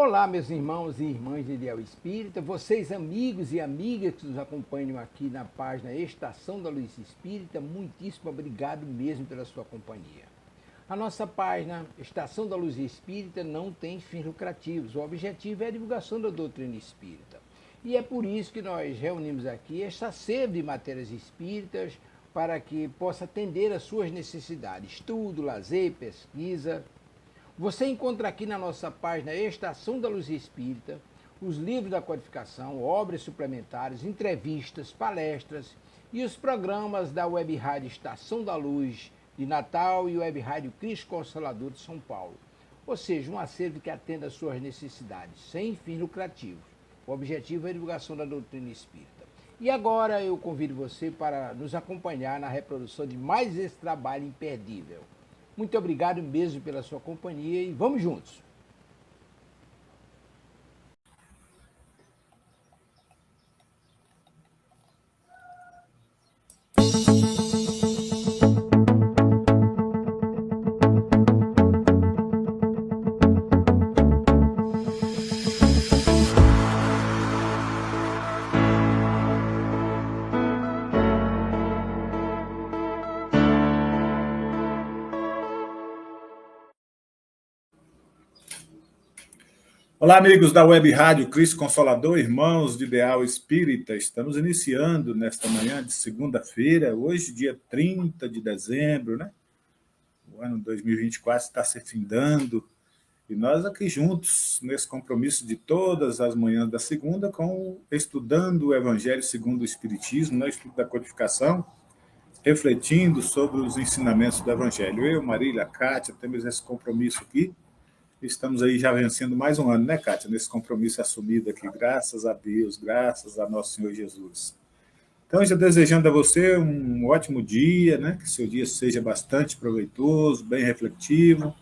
Olá, meus irmãos e irmãs de Ideal Espírita, vocês amigos e amigas que nos acompanham aqui na página Estação da Luz Espírita, muitíssimo obrigado mesmo pela sua companhia. A nossa página Estação da Luz Espírita não tem fins lucrativos, o objetivo é a divulgação da doutrina espírita. E é por isso que nós reunimos aqui esta sede de matérias espíritas para que possa atender às suas necessidades, estudo, lazer, pesquisa. Você encontra aqui na nossa página Estação da Luz Espírita os livros da codificação, obras suplementares, entrevistas, palestras e os programas da Web Rádio Estação da Luz de Natal e Web Rádio Cristo Consolador de São Paulo. Ou seja, um acervo que atenda às suas necessidades, sem fins lucrativos. O objetivo é a divulgação da doutrina espírita. E agora eu convido você para nos acompanhar na reprodução de mais esse trabalho imperdível. Muito obrigado mesmo pela sua companhia e vamos juntos! Olá, amigos da Web Rádio Cristo Consolador, irmãos de Ideal Espírita. Estamos iniciando nesta manhã de segunda-feira, hoje, dia 30 de dezembro, né? O ano 2024 está se findando e nós aqui juntos, nesse compromisso de todas as manhãs da segunda, estudando o Evangelho segundo o Espiritismo, no estudo da codificação, refletindo sobre os ensinamentos do Evangelho. Eu, Marília, Kátia, temos esse compromisso aqui. Estamos aí já vencendo mais um ano, né, Kátia? Nesse compromisso assumido aqui, graças a Deus, graças a nosso Senhor Jesus. Então, já desejando a você um ótimo dia, né? Que seu dia seja bastante proveitoso, bem refletivo.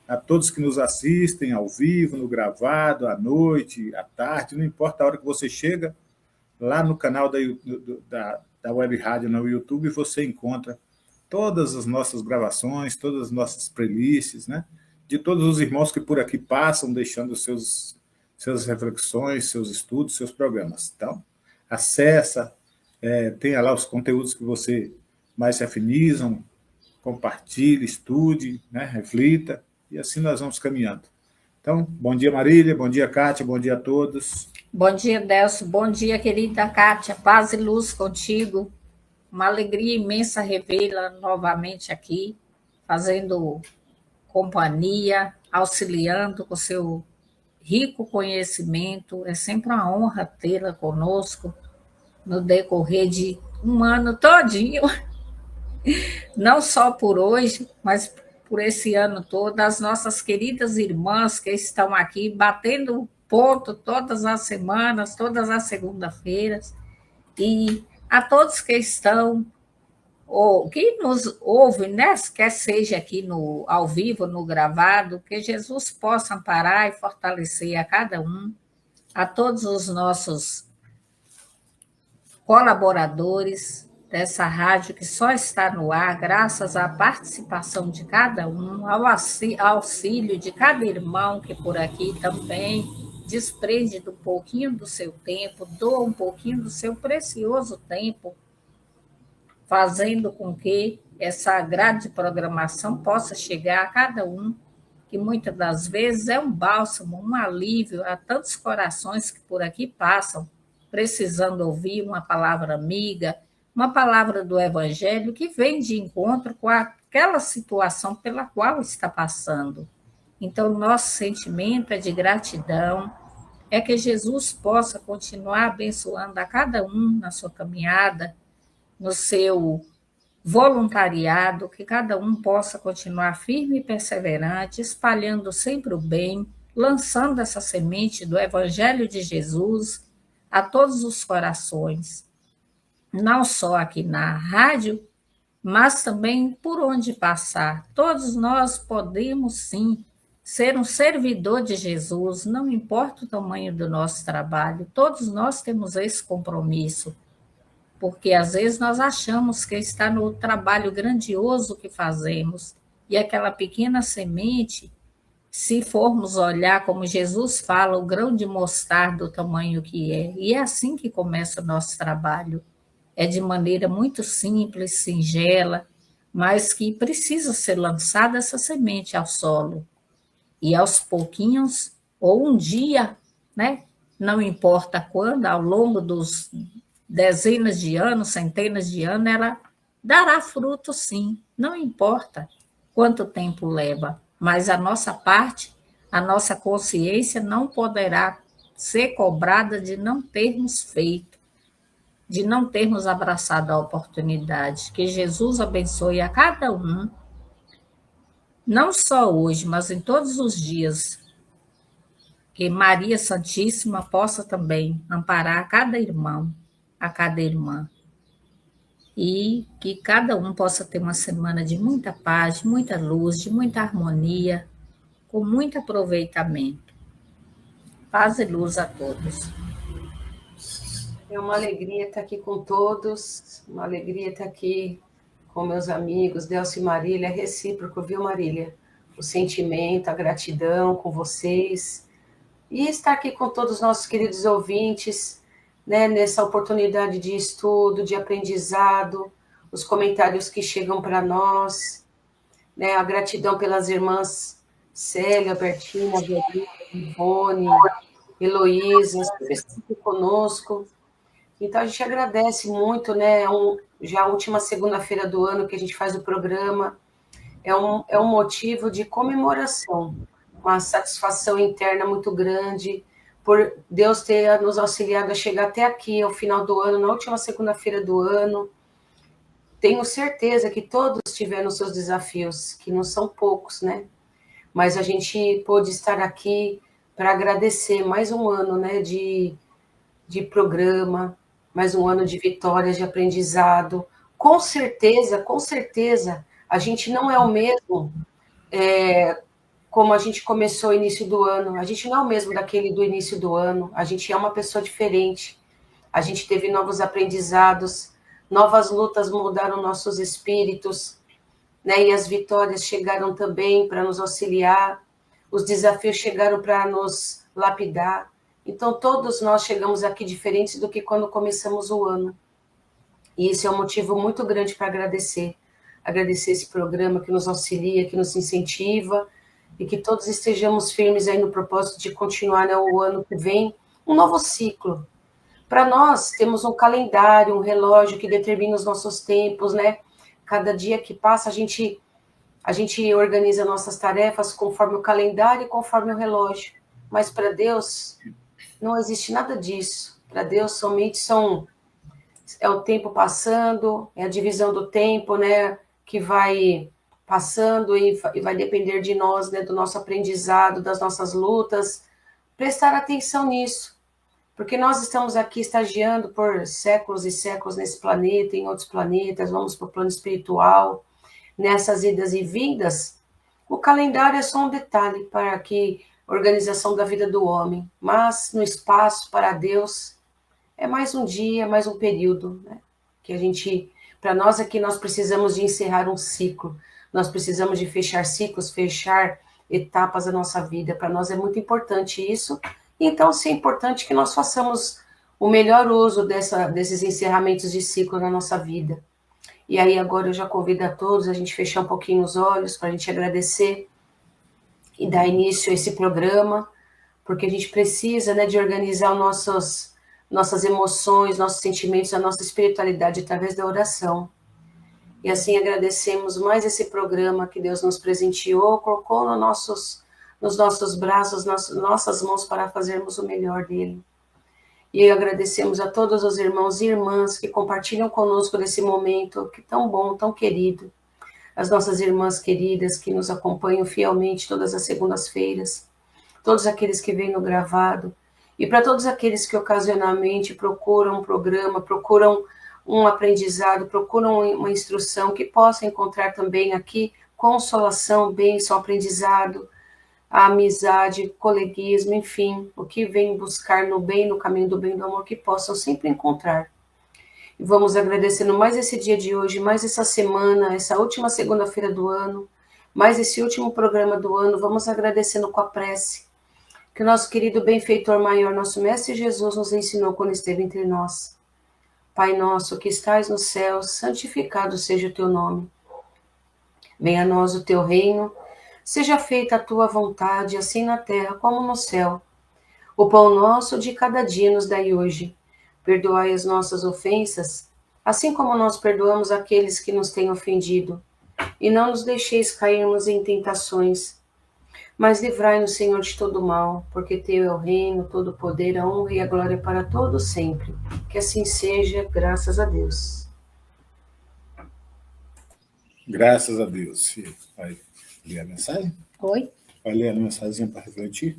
A todos que nos assistem ao vivo, no gravado, à noite, à tarde, não importa a hora que você chega, lá no canal da Web Rádio no YouTube, você encontra todas as nossas gravações, todas as nossas playlists, né? De todos os irmãos que por aqui passam, deixando suas reflexões, seus estudos, seus programas. Então, acessa, tenha lá os conteúdos que você mais se afinizam, compartilhe, estude, né, reflita, e assim nós vamos caminhando. Então, bom dia, Marília, bom dia, Kátia, bom dia a todos. Bom dia, Delcio, bom dia, querida Kátia, paz e luz contigo. Uma alegria imensa revê-la novamente aqui, fazendo companhia, auxiliando com seu rico conhecimento. É sempre uma honra tê-la conosco no decorrer de um ano todinho, não só por hoje, mas por esse ano todo. As nossas queridas irmãs que estão aqui batendo ponto todas as semanas, todas as segundas-feiras, e a todos que estão ou que nos ouve, né? Quer seja aqui ao vivo, no gravado, que Jesus possa amparar e fortalecer a cada um, a todos os nossos colaboradores dessa rádio que só está no ar graças à participação de cada um, ao auxílio de cada irmão que por aqui também desprende um pouquinho do seu tempo, doa um pouquinho do seu precioso tempo, fazendo com que essa grade de programação possa chegar a cada um, que muitas das vezes é um bálsamo, um alívio a tantos corações que por aqui passam, precisando ouvir uma palavra amiga, uma palavra do Evangelho que vem de encontro com aquela situação pela qual está passando. Então, nosso sentimento é de gratidão, é que Jesus possa continuar abençoando a cada um na sua caminhada, no seu voluntariado, que cada um possa continuar firme e perseverante, espalhando sempre o bem, lançando essa semente do Evangelho de Jesus a todos os corações, não só aqui na rádio, mas também por onde passar. Todos nós podemos, sim, ser um servidor de Jesus, não importa o tamanho do nosso trabalho, todos nós temos esse compromisso, porque às vezes nós achamos que está no trabalho grandioso que fazemos, e aquela pequena semente se formos olhar, como Jesus fala, o grão de mostarda do tamanho que é. E é assim que começa o nosso trabalho. É de maneira muito simples, singela, mas que precisa ser lançada essa semente ao solo. E aos pouquinhos, ou um dia, né? Não importa quando, ao longo dos dezenas de anos, centenas de anos, ela dará fruto sim, não importa quanto tempo leva, mas a nossa parte, a nossa consciência não poderá ser cobrada de não termos feito, de não termos abraçado a oportunidade. Que Jesus abençoe a cada um, não só hoje, mas em todos os dias. Que Maria Santíssima possa também amparar a cada irmão, a cada irmã. E que cada um possa ter uma semana de muita paz, de muita luz, de muita harmonia, com muito aproveitamento. Paz e luz a todos. É uma alegria estar aqui com todos, uma alegria estar aqui com meus amigos, Delcio e Marília, é recíproco, viu, Marília? O sentimento, a gratidão com vocês, e estar aqui com todos os nossos queridos ouvintes, né, nessa oportunidade de estudo, de aprendizado, os comentários que chegam para nós, né, a gratidão pelas irmãs Célia, Bertina, Verônica, Ivone, Heloísa, sempre aqui conosco. Então, a gente agradece muito, né? Já a última segunda-feira do ano que a gente faz o programa, é um motivo de comemoração, uma satisfação interna muito grande, por Deus ter nos auxiliado a chegar até aqui, ao final do ano, na última segunda-feira do ano. Tenho certeza que todos tiveram seus desafios, que não são poucos, né? Mas a gente pôde estar aqui para agradecer mais um ano, né, de programa, mais um ano de vitórias, de aprendizado. Com certeza, a gente não é o mesmo como a gente começou o início do ano. A gente não é o mesmo daquele do início do ano. A gente é uma pessoa diferente. A gente teve novos aprendizados, novas lutas mudaram nossos espíritos, né? E as vitórias chegaram também para nos auxiliar. Os desafios chegaram para nos lapidar. Então, todos nós chegamos aqui diferentes do que quando começamos o ano. E esse é um motivo muito grande para agradecer. Agradecer esse programa que nos auxilia, que nos incentiva, e que todos estejamos firmes aí no propósito de continuar, né, o ano que vem, um novo ciclo. Para nós, temos um calendário, um relógio que determina os nossos tempos, né? Cada dia que passa, a gente organiza nossas tarefas conforme o calendário e conforme o relógio. Mas para Deus não existe nada disso. Para Deus somente é o tempo passando, é a divisão do tempo, né, que vai passando e vai depender de nós, né, do nosso aprendizado, das nossas lutas. Prestar atenção nisso, porque nós estamos aqui estagiando por séculos e séculos nesse planeta, em outros planetas, vamos para o plano espiritual, nessas idas e vindas. O calendário é só um detalhe para que organização da vida do homem, mas no espaço, para Deus, é mais um dia, mais um período, né? Que para nós aqui, nós precisamos de encerrar um ciclo, nós precisamos de fechar ciclos, fechar etapas da nossa vida. Para nós é muito importante isso, então, se é importante que nós façamos o melhor uso desses encerramentos de ciclo na nossa vida. E aí, agora eu já convido a todos a gente fechar um pouquinho os olhos, para a gente agradecer e dar início a esse programa, porque a gente precisa, né, de organizar nossas emoções, nossos sentimentos, a nossa espiritualidade através da oração. E assim agradecemos mais esse programa que Deus nos presenteou, colocou nos nossos braços, nossas mãos para fazermos o melhor dele. E agradecemos a todos os irmãos e irmãs que compartilham conosco desse momento que tão bom, tão querido. As nossas irmãs queridas que nos acompanham fielmente todas as segundas-feiras, todos aqueles que vêm no gravado, e para todos aqueles que ocasionalmente procuram um programa, procuram um aprendizado, procuram uma instrução, que possam encontrar também aqui consolação, bênção, aprendizado, a amizade, coleguismo, enfim, o que vem buscar no bem, no caminho do bem e do amor, que possam sempre encontrar. E vamos agradecendo mais esse dia de hoje, mais essa semana, essa última segunda-feira do ano, mais esse último programa do ano, vamos agradecendo com a prece que o nosso querido benfeitor maior, nosso Mestre Jesus, nos ensinou quando esteve entre nós. Pai nosso que estais no céu, santificado seja o teu nome. Venha a nós o teu reino, seja feita a tua vontade, assim na terra como no céu. O pão nosso de cada dia nos dai hoje. Perdoai as nossas ofensas, assim como nós perdoamos aqueles que nos têm ofendido. E não nos deixeis cairmos em tentações, mas livrai-nos, Senhor, de todo mal, porque teu é o reino, todo o poder, a honra e a glória para todos sempre. Que assim seja, graças a Deus. Graças a Deus. Vai ler a mensagem? Oi? Vai ler a mensagem para refletir?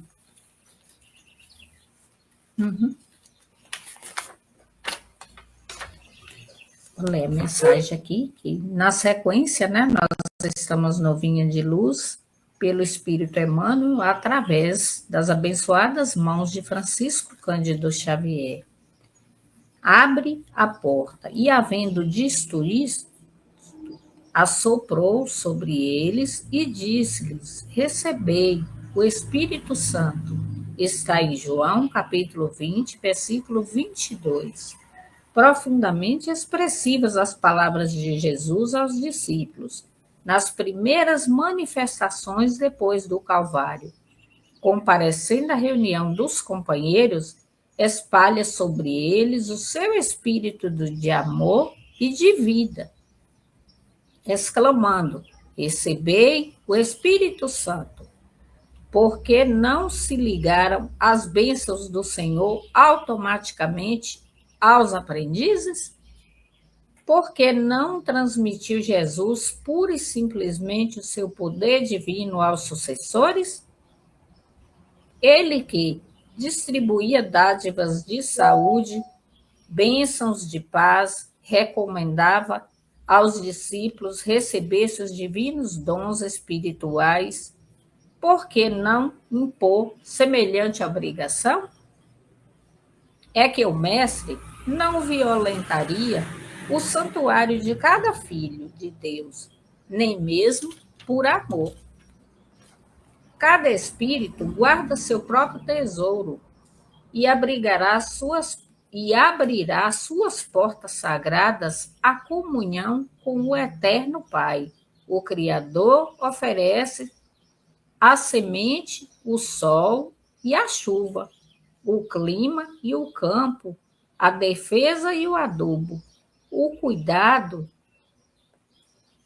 Uhum. Vou ler a mensagem aqui, que na sequência, né, nós estamos no Vinha de Luz, pelo Espírito Emmanuel, através das abençoadas mãos de Francisco Cândido Xavier. Abre a porta, e havendo disto isto, assoprou sobre eles e disse-lhes: recebei o Espírito Santo. Está em João, capítulo 20, versículo 22. Profundamente expressivas as palavras de Jesus aos discípulos, nas primeiras manifestações depois do Calvário. Comparecendo à reunião dos companheiros, espalha sobre eles o seu espírito de amor e de vida, exclamando: recebei o Espírito Santo. Porque não se ligaram as bênçãos do Senhor automaticamente aos aprendizes? Porque não transmitiu Jesus pura e simplesmente o seu poder divino aos sucessores? Ele que distribuía dádivas de saúde, bênçãos de paz, recomendava aos discípulos receber seus divinos dons espirituais, por que não impor semelhante obrigação? É que o mestre não violentaria o santuário de cada filho de Deus, nem mesmo por amor. Cada espírito guarda seu próprio tesouro e abrirá suas portas sagradas à comunhão com o Eterno Pai. O Criador oferece a semente, o sol e a chuva, o clima e o campo, a defesa e o adubo, o cuidado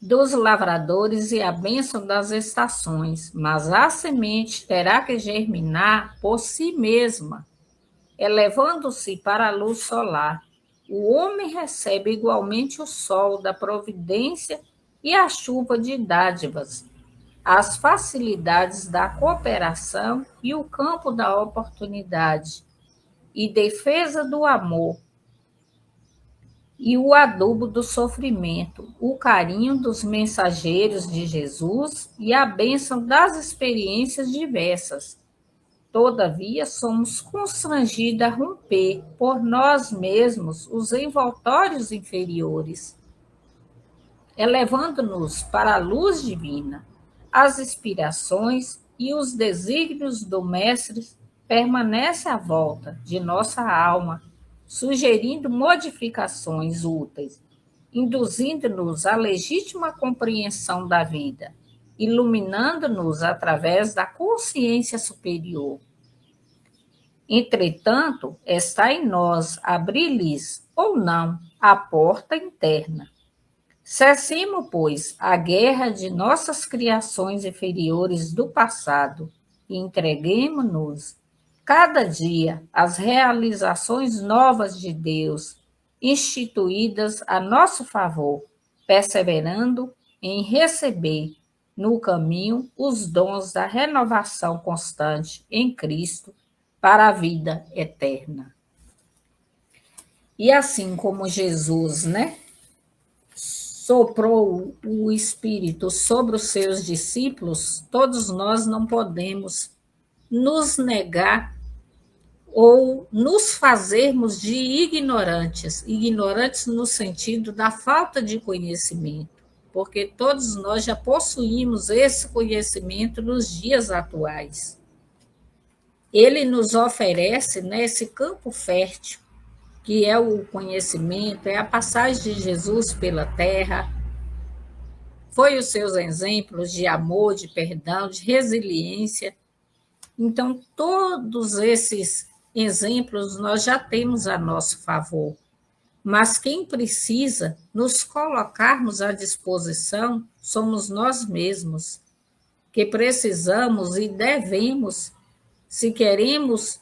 dos lavradores e a bênção das estações, mas a semente terá que germinar por si mesma, elevando-se para a luz solar. O homem recebe igualmente o sol da providência e a chuva de dádivas, as facilidades da cooperação e o campo da oportunidade, e defesa do amor, e o adubo do sofrimento, o carinho dos mensageiros de Jesus e a bênção das experiências diversas. Todavia, somos constrangidos a romper por nós mesmos os envoltórios inferiores, elevando-nos para a luz divina. As inspirações e os desígnios do Mestre permanecem à volta de nossa alma, sugerindo modificações úteis, induzindo-nos à legítima compreensão da vida, iluminando-nos através da consciência superior. Entretanto, está em nós abrir-lhes, ou não, a porta interna. Cessemos, pois, a guerra de nossas criações inferiores do passado e entreguemo-nos cada dia às realizações novas de Deus, instituídas a nosso favor, perseverando em receber no caminho os dons da renovação constante em Cristo para a vida eterna. E assim como Jesus, soprou o Espírito sobre os seus discípulos, todos nós não podemos nos negar ou nos fazermos de ignorantes no sentido da falta de conhecimento. porque todos nós já possuímos esse conhecimento nos dias atuais. Ele nos oferece, né, esse campo fértil, que é o conhecimento, é a passagem de Jesus pela terra, foi os seus exemplos de amor, de perdão, de resiliência. Então, todos esses exemplos nós já temos a nosso favor. Mas quem precisa nos colocarmos à disposição somos nós mesmos, que precisamos e devemos, se queremos,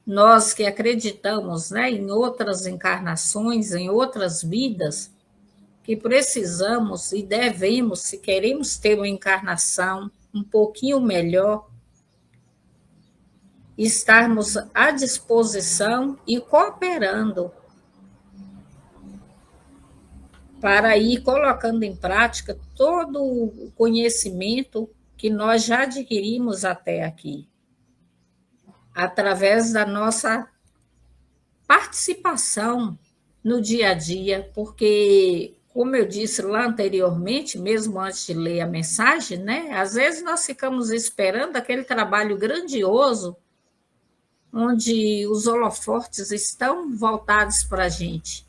nós que acreditamos, né, em outras encarnações, em outras vidas, que precisamos e devemos, se queremos ter uma encarnação um pouquinho melhor, estarmos à disposição e cooperando para ir colocando em prática todo o conhecimento que nós já adquirimos até aqui, através da nossa participação no dia a dia, porque, como eu disse lá anteriormente, mesmo antes de ler a mensagem, né, às vezes nós ficamos esperando aquele trabalho grandioso onde os holofotes estão voltados para a gente.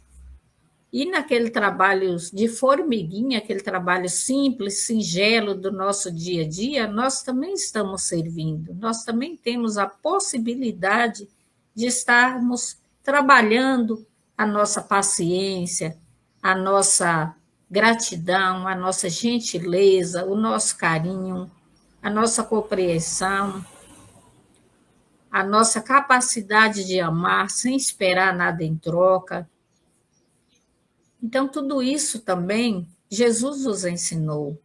E naquele trabalho de formiguinha, aquele trabalho simples, singelo do nosso dia a dia, nós também estamos servindo, nós também temos a possibilidade de estarmos trabalhando a nossa paciência, a nossa gratidão, a nossa gentileza, o nosso carinho, a nossa compreensão, a nossa capacidade de amar sem esperar nada em troca. Então, tudo isso também Jesus nos ensinou,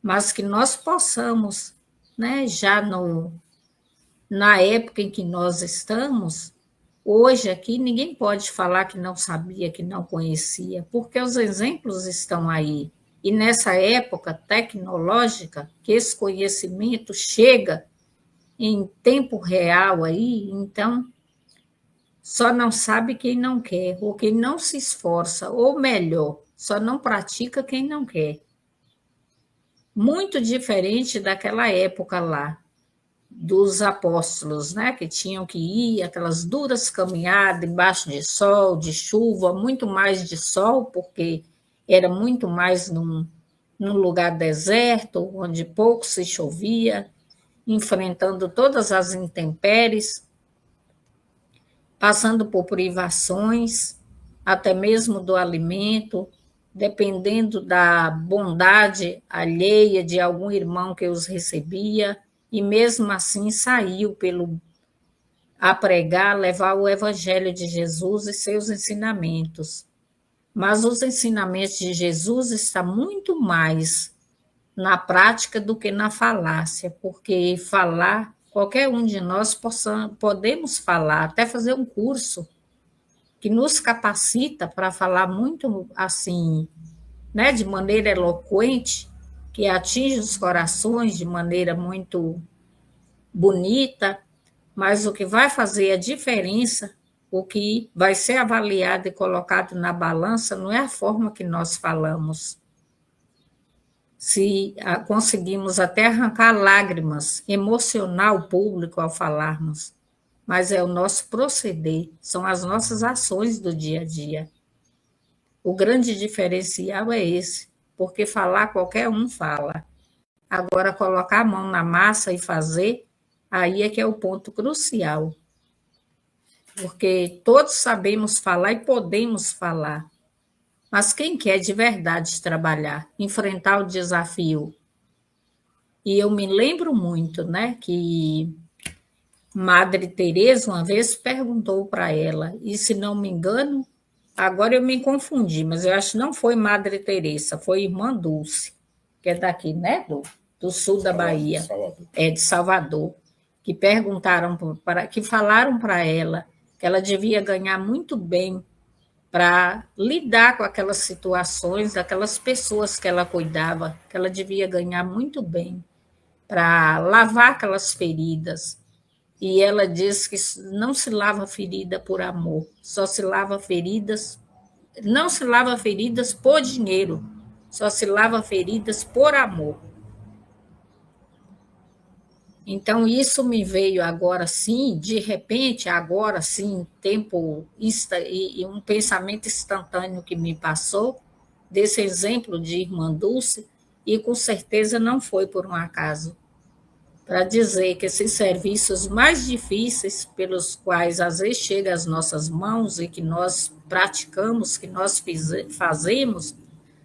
mas que nós possamos, né, já na época em que nós estamos, hoje aqui, ninguém pode falar que não sabia, que não conhecia, porque os exemplos estão aí. E nessa época tecnológica, que esse conhecimento chega em tempo real aí, então só não sabe quem não quer, ou quem não se esforça, ou melhor, só não pratica quem não quer. Muito diferente daquela época lá, dos apóstolos, né, que tinham que ir, aquelas duras caminhadas embaixo de sol, de chuva, muito mais de sol, porque era muito mais num lugar deserto, onde pouco se chovia, enfrentando todas as intempéries, passando por privações, até mesmo do alimento, dependendo da bondade alheia de algum irmão que os recebia, e mesmo assim saiu a pregar, levar o evangelho de Jesus e seus ensinamentos. Mas os ensinamentos de Jesus estão muito mais na prática do que na falácia, porque falar, qualquer um de nós podemos falar, até fazer um curso que nos capacita para falar muito assim, né, de maneira eloquente, que atinge os corações de maneira muito bonita, mas o que vai fazer a diferença, o que vai ser avaliado e colocado na balança, não é a forma que nós falamos. Se conseguimos até arrancar lágrimas, emocionar o público ao falarmos, mas é o nosso proceder, são as nossas ações do dia a dia. O grande diferencial é esse, porque falar qualquer um fala. Agora, colocar a mão na massa e fazer, aí é que é o ponto crucial. Porque todos sabemos falar e podemos falar, mas quem quer de verdade trabalhar, enfrentar o desafio? E eu me lembro muito, né, que Madre Teresa uma vez perguntou para ela, e se não me engano, agora eu me confundi, mas eu acho que não foi Madre Teresa, foi Irmã Dulce, que é daqui, né, do sul da Bahia, de Salvador, que que falaram para ela que ela devia ganhar muito bem para lidar com aquelas situações, daquelas pessoas que ela cuidava, que ela devia ganhar muito bem para lavar aquelas feridas. E ela diz que não se lava ferida por amor, só se lava feridas, não se lava feridas por dinheiro, só se lava feridas por amor. Então, isso me veio agora sim, de repente, agora sim, tempo e um pensamento instantâneo que me passou, desse exemplo de Irmã Dulce, e com certeza não foi por um acaso. Para dizer que esses serviços mais difíceis, pelos quais às vezes chega às nossas mãos e que nós praticamos, que nós fazemos,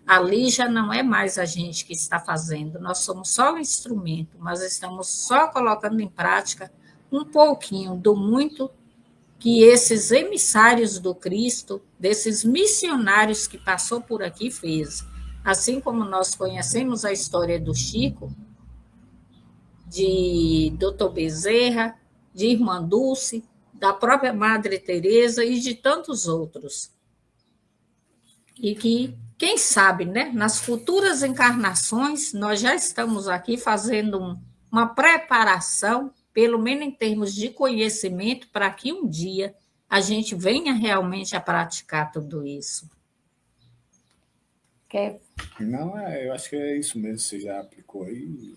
ali já não é mais a gente que está fazendo, nós somos só o instrumento, mas estamos só colocando em prática um pouquinho do muito que esses emissários do Cristo, desses missionários que passou por aqui, fez. Assim como nós conhecemos a história do Chico, de Dr. Bezerra, de Irmã Dulce, da própria Madre Teresa e de tantos outros. E que, quem sabe, né, nas futuras encarnações, nós já estamos aqui fazendo uma preparação, pelo menos em termos de conhecimento, para que um dia a gente venha realmente a praticar tudo isso. Não, eu acho que é isso mesmo, você já aplicou aí.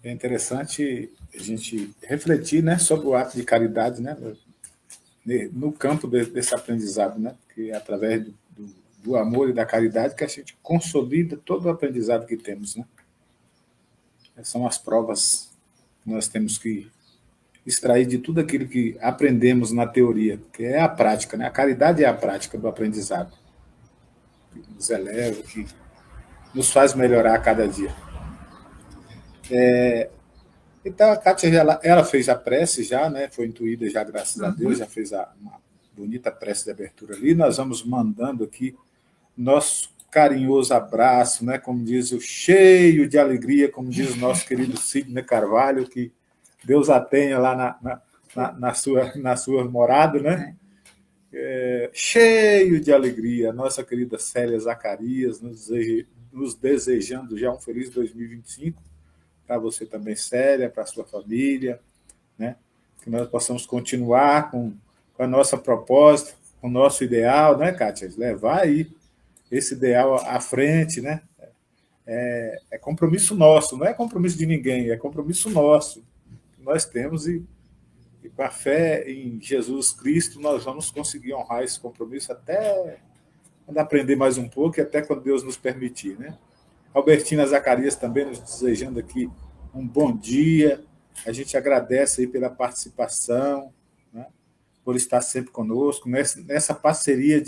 É interessante a gente refletir, né, sobre o ato de caridade, né, no campo desse aprendizado, né, que é através do amor e da caridade que a gente consolida todo o aprendizado que temos, né. São as provas que nós temos que extrair de tudo aquilo que aprendemos na teoria, que é a prática, né. A caridade é a prática do aprendizado, que nos eleva, que nos faz melhorar a cada dia. Então, a Kátia, ela fez a prece já, né? Foi intuída já, graças a Deus, já fez uma bonita prece de abertura ali. Nós vamos mandando aqui nosso carinhoso abraço, né? Como diz o cheio de alegria, como diz o nosso querido Sidney Carvalho, que Deus a tenha lá na sua morada, né? Cheio de alegria, nossa querida Célia Zacarias, nos desejando já um feliz 2025, para você também, Célia, para a sua família, né? Que nós possamos continuar com a nossa proposta, com o nosso ideal, né, Kátia? Levar aí esse ideal à frente, né? É compromisso nosso, não é compromisso de ninguém, é compromisso nosso que nós temos e com a fé em Jesus Cristo nós vamos conseguir honrar esse compromisso até quando aprender mais um pouco e até quando Deus nos permitir, né? Albertina Zacarias também nos desejando aqui um bom dia. A gente agradece aí pela participação, né? Por estar sempre conosco, nessa parceria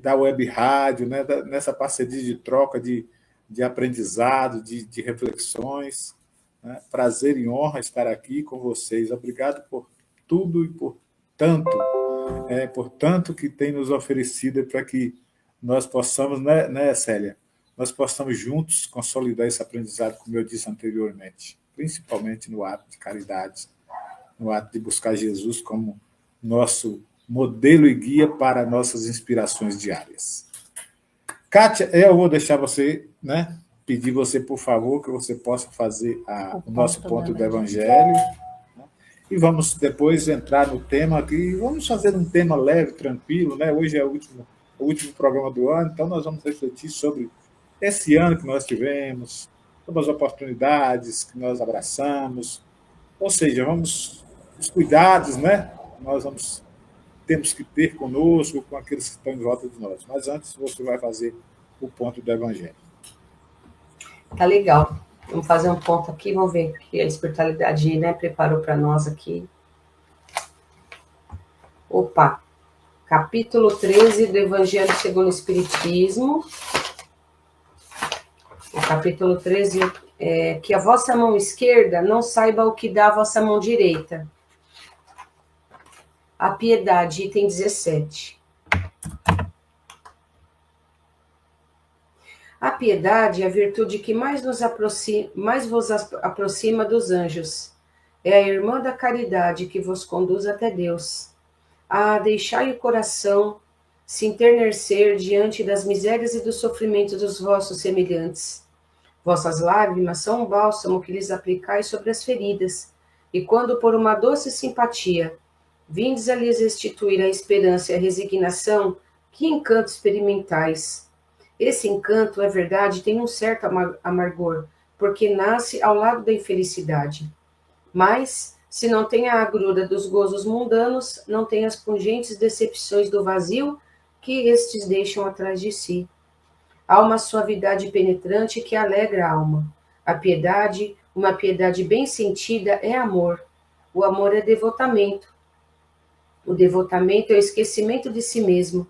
da Web Rádio, né? Nessa parceria de troca de aprendizado, de reflexões. Né? Prazer e honra estar aqui com vocês. Obrigado por tudo e por tanto que tem nos oferecido para que nós possamos, né, Célia? Nós possamos juntos consolidar esse aprendizado, como eu disse anteriormente, principalmente no ato de caridade, no ato de buscar Jesus como nosso modelo e guia para nossas inspirações diárias. Kátia, eu vou deixar você, né, pedir você, por favor, que você possa fazer o nosso ponto do Evangelho, né, e vamos depois entrar no tema aqui, vamos fazer um tema leve, tranquilo, né? Hoje é o último programa do ano, então nós vamos refletir sobre esse ano que nós tivemos, sobre as oportunidades que nós abraçamos, ou seja, os cuidados, né? Temos que ter conosco, com aqueles que estão em volta de nós. Mas antes você vai fazer o ponto do Evangelho. Tá legal. Vamos fazer um ponto aqui, vamos ver o que a espiritualidade, né, preparou para nós aqui. Opa! Capítulo 13 do Evangelho segundo o Espiritismo. O capítulo 13 é que a vossa mão esquerda não saiba o que dá a vossa mão direita. A piedade, item 17. A piedade é a virtude que mais vos aproxima dos anjos. É a irmã da caridade que vos conduz até Deus. Deixai o coração se enternecer diante das misérias e dos sofrimentos dos vossos semelhantes. Vossas lágrimas são um bálsamo que lhes aplicais sobre as feridas, e quando por uma doce simpatia vindes a lhes restituir a esperança e a resignação, que encanto experimentais! Esse encanto, é verdade, tem um certo amargor, porque nasce ao lado da infelicidade. Mas, se não tem a agruda dos gozos mundanos, não tem as pungentes decepções do vazio que estes deixam atrás de si. Há uma suavidade penetrante que alegra a alma. A piedade, uma piedade bem sentida, é amor. O amor é devotamento. O devotamento é o esquecimento de si mesmo.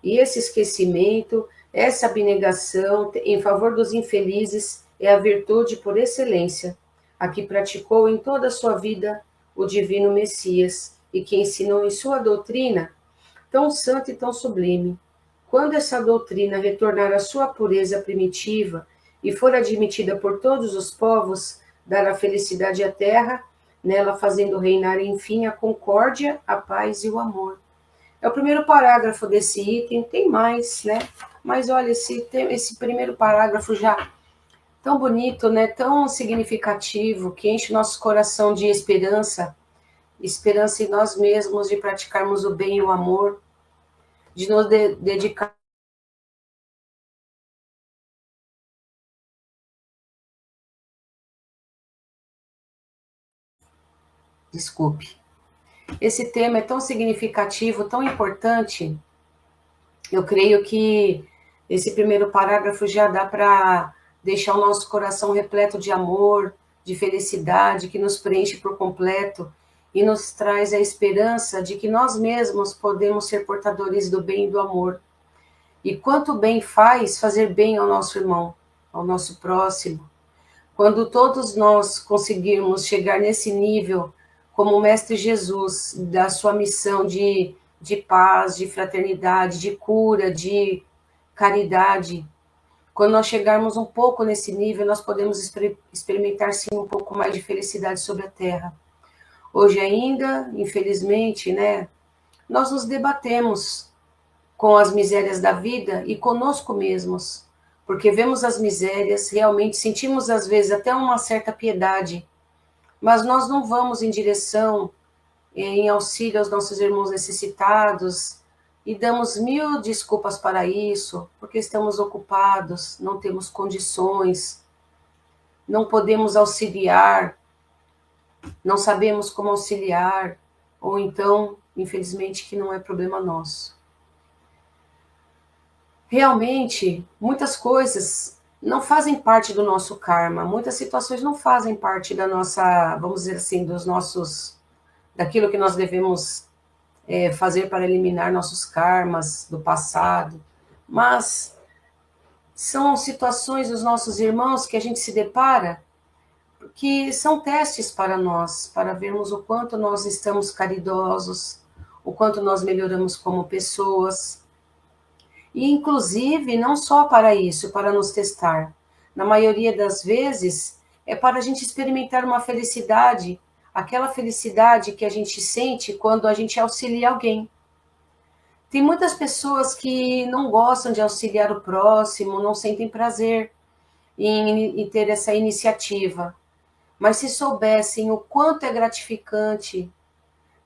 E esse esquecimento, essa abnegação em favor dos infelizes, é a virtude por excelência, a que praticou em toda a sua vida o divino Messias e que ensinou em sua doutrina tão santa e tão sublime. Quando essa doutrina retornar à sua pureza primitiva e for admitida por todos os povos, dará felicidade à terra, nela fazendo reinar, enfim, a concórdia, a paz e o amor. É o primeiro parágrafo desse item, tem mais, né? Mas olha, esse primeiro parágrafo já tão bonito, né? Tão significativo, que enche nosso coração de esperança, esperança em nós mesmos, de praticarmos o bem e o amor, de nos dedicar. Desculpe. Esse tema é tão significativo, tão importante. Eu creio que esse primeiro parágrafo já dá para deixar o nosso coração repleto de amor, de felicidade, que nos preenche por completo e nos traz a esperança de que nós mesmos podemos ser portadores do bem e do amor. E quanto bem faz fazer bem ao nosso irmão, ao nosso próximo. Quando todos nós conseguirmos chegar nesse nível, como o Mestre Jesus, da sua missão de paz, de fraternidade, de cura, de caridade, quando nós chegarmos um pouco nesse nível, nós podemos experimentar, sim, um pouco mais de felicidade sobre a Terra. Hoje ainda, infelizmente, né, nós nos debatemos com as misérias da vida e conosco mesmos, porque vemos as misérias, realmente sentimos às vezes até uma certa piedade, mas nós não vamos em direção, em auxílio aos nossos irmãos necessitados, e damos mil desculpas para isso, porque estamos ocupados, não temos condições, não podemos auxiliar, não sabemos como auxiliar, ou então, infelizmente, que não é problema nosso. Realmente, muitas coisas não fazem parte do nosso karma, muitas situações não fazem parte da nossa, vamos dizer assim, daquilo que nós devemos fazer para eliminar nossos karmas do passado, mas são situações dos nossos irmãos que a gente se depara, que são testes para nós, para vermos o quanto nós estamos caridosos, o quanto nós melhoramos como pessoas. E, inclusive, não só para isso, para nos testar. Na maioria das vezes, é para a gente experimentar uma felicidade, aquela felicidade que a gente sente quando a gente auxilia alguém. Tem muitas pessoas que não gostam de auxiliar o próximo, não sentem prazer em ter essa iniciativa. Mas se soubessem o quanto é gratificante,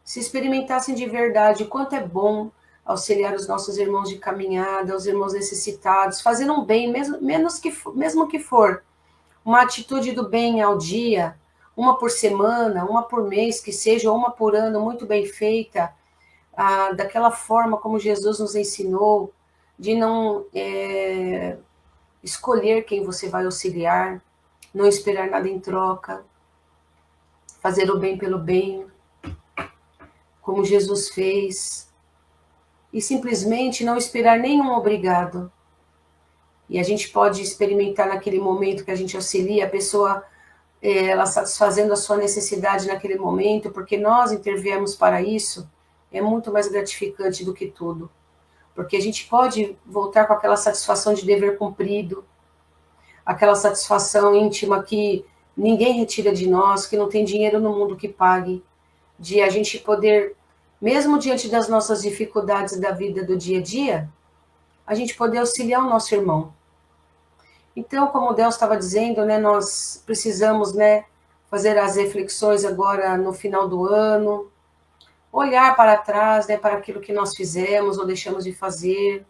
se experimentassem de verdade o quanto é bom auxiliar os nossos irmãos de caminhada, os irmãos necessitados, fazer um bem, mesmo que for uma atitude do bem ao dia, uma por semana, uma por mês, que seja, ou uma por ano, muito bem feita, daquela forma como Jesus nos ensinou, de não escolher quem você vai auxiliar, não esperar nada em troca, fazer o bem pelo bem, como Jesus fez, e simplesmente não esperar nenhum obrigado. E a gente pode experimentar naquele momento que a gente auxilia a pessoa, ela satisfazendo a sua necessidade naquele momento, porque nós interviemos para isso, é muito mais gratificante do que tudo. Porque a gente pode voltar com aquela satisfação de dever cumprido, aquela satisfação íntima que ninguém retira de nós, que não tem dinheiro no mundo que pague, de a gente poder, mesmo diante das nossas dificuldades da vida do dia a dia, a gente poder auxiliar o nosso irmão. Então, como o Deus estava dizendo, né, nós precisamos, né, fazer as reflexões agora no final do ano, olhar para trás, né, para aquilo que nós fizemos ou deixamos de fazer,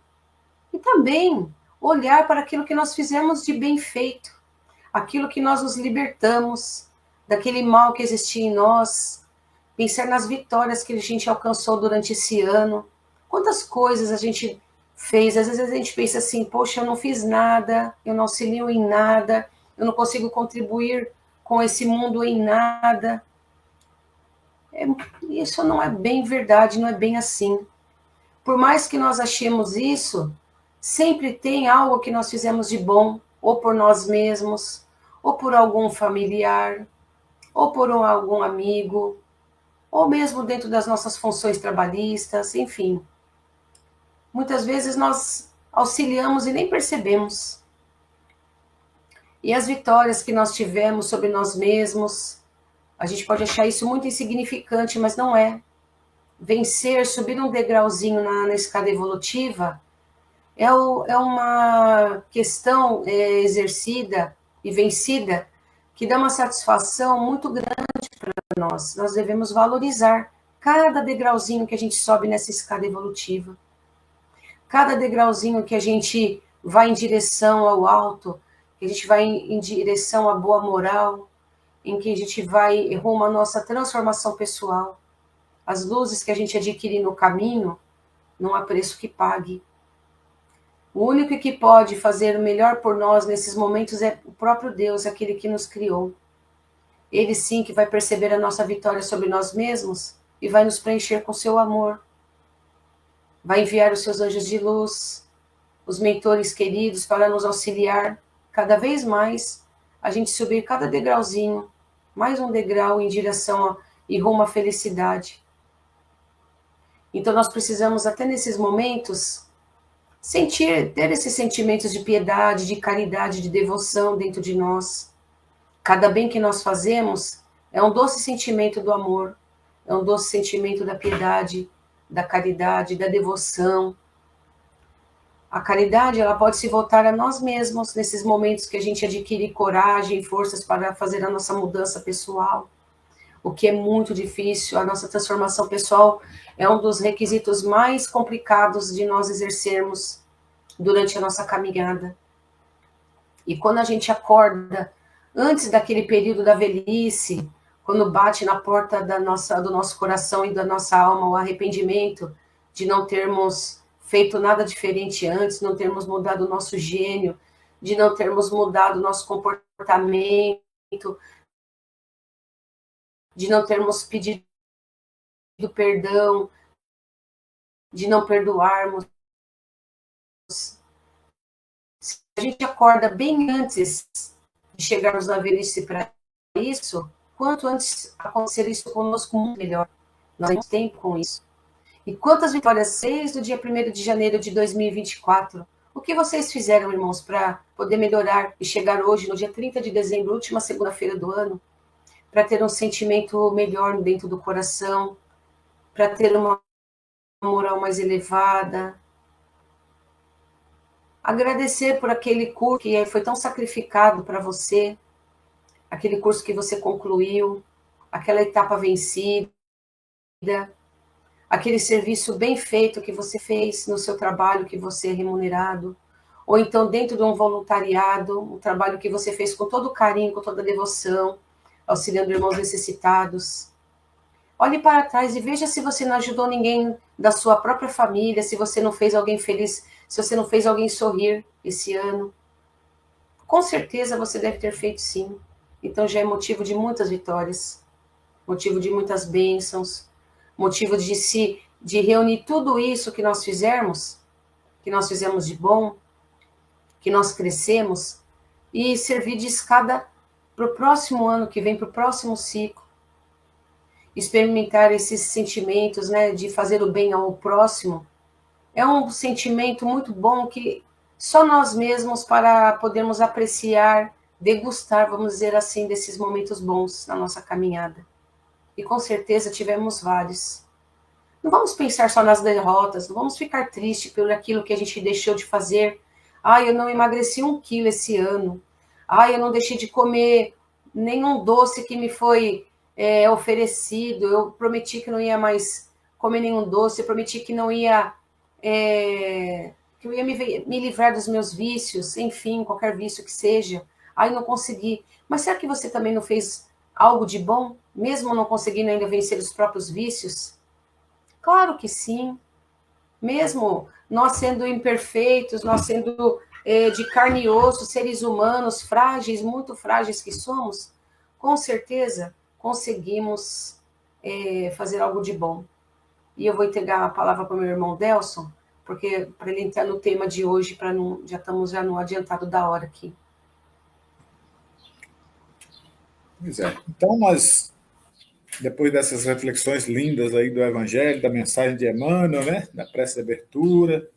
e também olhar para aquilo que nós fizemos de bem feito, aquilo que nós nos libertamos, daquele mal que existia em nós, pensar nas vitórias que a gente alcançou durante esse ano, quantas coisas a gente fez, às vezes a gente pensa assim, poxa, eu não fiz nada, eu não auxilio em nada, eu não consigo contribuir com esse mundo em nada. Isso não é bem verdade, não é bem assim. Por mais que nós achemos isso, sempre tem algo que nós fizemos de bom, ou por nós mesmos, ou por algum familiar, ou por algum amigo, ou mesmo dentro das nossas funções trabalhistas, enfim. Muitas vezes nós auxiliamos e nem percebemos. E as vitórias que nós tivemos sobre nós mesmos, a gente pode achar isso muito insignificante, mas não é. Vencer, subir um degrauzinho na escada evolutiva, é uma questão exercida e vencida que dá uma satisfação muito grande para nós. Nós devemos valorizar cada degrauzinho que a gente sobe nessa escada evolutiva. Cada degrauzinho que a gente vai em direção ao alto, que a gente vai em direção à boa moral, em que a gente vai rumo à nossa transformação pessoal. As luzes que a gente adquire no caminho, não há preço que pague. O único que pode fazer o melhor por nós nesses momentos é o próprio Deus, aquele que nos criou. Ele sim que vai perceber a nossa vitória sobre nós mesmos e vai nos preencher com seu amor. Vai enviar os seus anjos de luz, os mentores queridos para nos auxiliar cada vez mais a gente subir cada degrauzinho, mais um degrau em direção e rumo à felicidade. Então nós precisamos até nesses momentos ter esses sentimentos de piedade, de caridade, de devoção dentro de nós. Cada bem que nós fazemos é um doce sentimento do amor, é um doce sentimento da piedade, da caridade, da devoção. A caridade, ela pode se voltar a nós mesmos nesses momentos que a gente adquire coragem e forças para fazer a nossa mudança pessoal, o que é muito difícil. A nossa transformação pessoal é um dos requisitos mais complicados de nós exercermos durante a nossa caminhada. E quando a gente acorda, antes daquele período da velhice, quando bate na porta do nosso coração e da nossa alma o arrependimento de não termos feito nada diferente antes, não termos mudado o nosso gênio, de não termos mudado o nosso comportamento, de não termos pedido perdão, de não perdoarmos. Se a gente acorda bem antes de chegarmos na velhice para isso, quanto antes acontecer isso conosco, muito melhor. Nós temos tempo com isso. E quantas vitórias desde o dia 1º de janeiro de 2024? O que vocês fizeram, irmãos, para poder melhorar e chegar hoje, no dia 30 de dezembro, última segunda-feira do ano, para ter um sentimento melhor dentro do coração, para ter uma moral mais elevada? Agradecer por aquele curso que foi tão sacrificado para você, aquele curso que você concluiu, aquela etapa vencida, aquele serviço bem feito que você fez no seu trabalho, que você é remunerado, ou então dentro de um voluntariado, um trabalho que você fez com todo carinho, com toda devoção, auxiliando irmãos necessitados. Olhe para trás e veja se você não ajudou ninguém da sua própria família, se você não fez alguém feliz, se você não fez alguém sorrir esse ano. Com certeza você deve ter feito sim. Então já é motivo de muitas vitórias, motivo de muitas bênçãos, motivo de reunir tudo isso que nós fizemos de bom, que nós crescemos, e servir de escada para o próximo ano que vem, para o próximo ciclo. Experimentar esses sentimentos, né, de fazer o bem ao próximo, é um sentimento muito bom que só nós mesmos para podermos apreciar, degustar, vamos dizer assim, desses momentos bons na nossa caminhada. E com certeza tivemos vários. Não vamos pensar só nas derrotas, não vamos ficar tristes por aquilo que a gente deixou de fazer. Eu não emagreci 1 quilo esse ano. Eu não deixei de comer nenhum doce que me foi oferecido. Eu prometi que não ia mais comer nenhum doce, eu prometi que não ia que eu ia me livrar dos meus vícios, enfim, qualquer vício que seja. Aí não consegui. Mas será que você também não fez algo de bom, mesmo não conseguindo ainda vencer os próprios vícios? Claro que sim. Mesmo nós sendo imperfeitos, nós sendo de carne e osso, seres humanos frágeis, muito frágeis que somos, com certeza conseguimos fazer algo de bom. E eu vou entregar a palavra para o meu irmão Delson, porque para ele entrar no tema de hoje, para não, já estamos no adiantado da hora aqui. Pois é. Então, nós, depois dessas reflexões lindas aí do Evangelho, da mensagem de Emmanuel, né, da prece de abertura,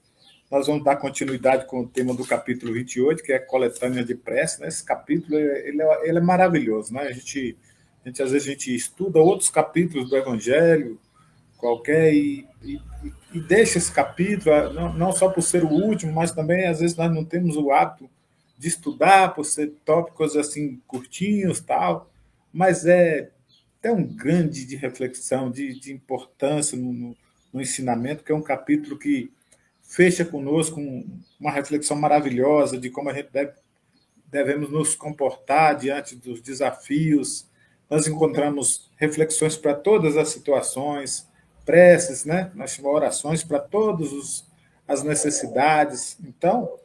nós vamos dar continuidade com o tema do capítulo 28, que é a coletânea de prece. Né? Esse capítulo ele é maravilhoso. Né? Às vezes a gente estuda outros capítulos do Evangelho, qualquer, e deixa esse capítulo, não só por ser o último, mas também, às vezes, nós não temos o hábito de estudar, por ser tópicos assim curtinhos, tal, mas é um grande de reflexão, de importância no ensinamento, que é um capítulo que fecha conosco uma reflexão maravilhosa de como a gente devemos nos comportar diante dos desafios. Nós encontramos reflexões para todas as situações, preces, né? Nós chamamos orações para todas as necessidades. Então,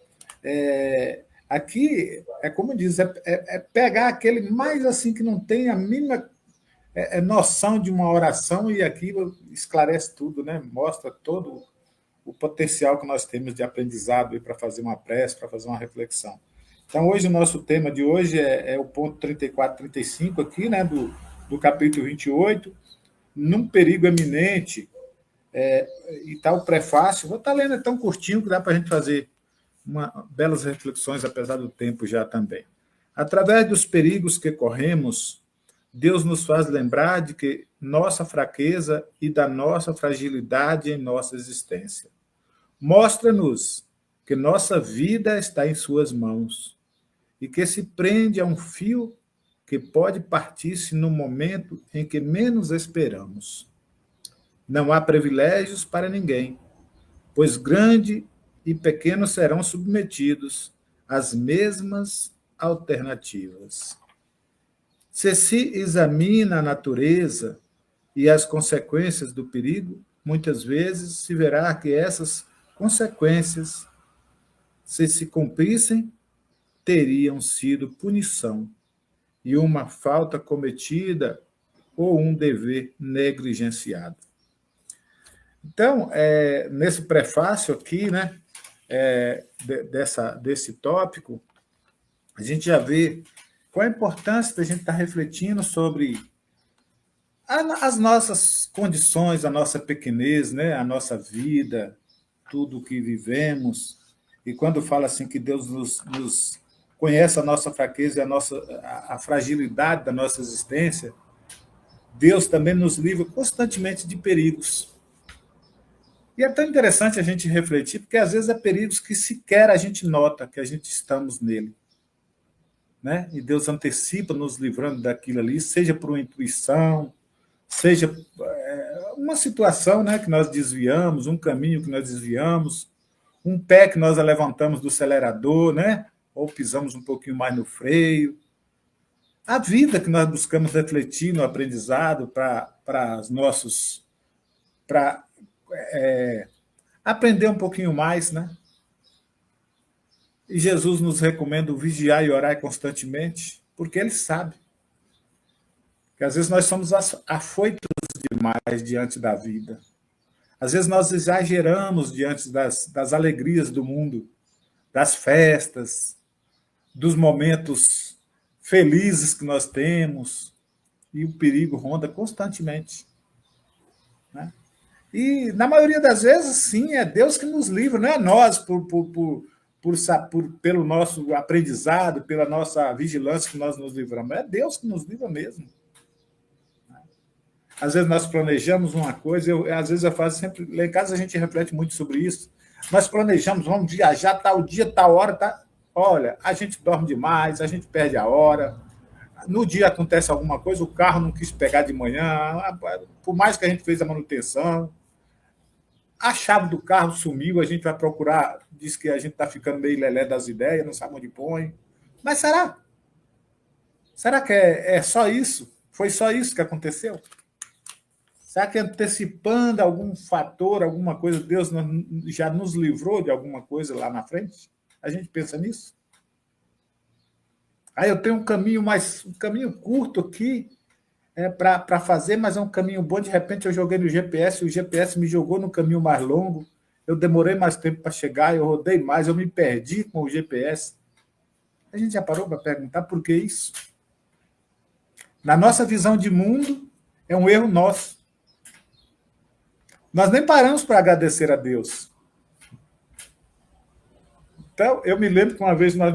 aqui, como diz, pegar aquele mais assim que não tem a mínima noção de uma oração, e aqui esclarece tudo, né? Mostra todo o potencial que nós temos de aprendizado para fazer uma prece, para fazer uma reflexão. Então, hoje, o nosso tema de hoje é o ponto 34, 35 aqui, né, do capítulo 28, num perigo eminente, e está o prefácio. Vou estar lendo, é tão curtinho que dá para a gente fazer belas reflexões, apesar do tempo já também. Através dos perigos que corremos, Deus nos faz lembrar de que nossa fraqueza e da nossa fragilidade em nossa existência. Mostra-nos que nossa vida está em suas mãos e que se prende a um fio que pode partir-se no momento em que menos esperamos. Não há privilégios para ninguém, pois grande e pequeno serão submetidos às mesmas alternativas. Se examina a natureza e as consequências do perigo, muitas vezes se verá que essas consequências, se cumprissem, teriam sido punição e uma falta cometida ou um dever negligenciado. Então, nesse prefácio aqui, né, desse tópico, a gente já vê qual a importância da gente estar refletindo sobre as nossas condições, a nossa pequenez, né, a nossa vida, tudo o que vivemos. E quando fala assim que Deus nos conhece a nossa fraqueza e a fragilidade da nossa existência, Deus também nos livra constantemente de perigos. E é tão interessante a gente refletir, porque às vezes é perigos que sequer a gente nota que a gente estamos nele. Né? E Deus antecipa nos livrando daquilo ali, seja por uma intuição, seja uma situação, né, que nós desviamos, um caminho que nós desviamos, um pé que nós levantamos do acelerador, né, ou pisamos um pouquinho mais no freio. A vida que nós buscamos refletir no aprendizado para aprender um pouquinho mais, né? E Jesus nos recomenda vigiar e orar constantemente, porque Ele sabe que às vezes nós somos afoitos demais diante da vida. Às vezes nós exageramos diante das alegrias do mundo, das festas, dos momentos felizes que nós temos, e o perigo ronda constantemente. Né? E, na maioria das vezes, sim, é Deus que nos livra, não é nós, pelo nosso aprendizado, pela nossa vigilância que nós nos livramos. É Deus que nos livra mesmo. Às vezes nós planejamos uma coisa, às vezes eu faço sempre, lá em casa a gente reflete muito sobre isso, nós planejamos, vamos viajar tal dia, tal hora, tá? Olha, a gente dorme demais, a gente perde a hora, no dia acontece alguma coisa, o carro não quis pegar de manhã, por mais que a gente fez a manutenção, A chave do carro sumiu, a gente vai procurar, diz que a gente está ficando meio lelé das ideias, não sabe onde põe. Mas será? Será que é só isso? Foi só isso que aconteceu? Será que antecipando algum fator, alguma coisa, Deus já nos livrou de alguma coisa lá na frente? A gente pensa nisso? Aí eu tenho um caminho curto aqui para fazer, mas é um caminho bom. De repente eu joguei no GPS, o GPS me jogou no caminho mais longo. Eu demorei mais tempo para chegar, eu rodei mais, eu me perdi com o GPS. A gente já parou para perguntar por que isso? Na nossa visão de mundo, é um erro nosso. Nós nem paramos para agradecer a Deus. Então, eu me lembro que uma vez nós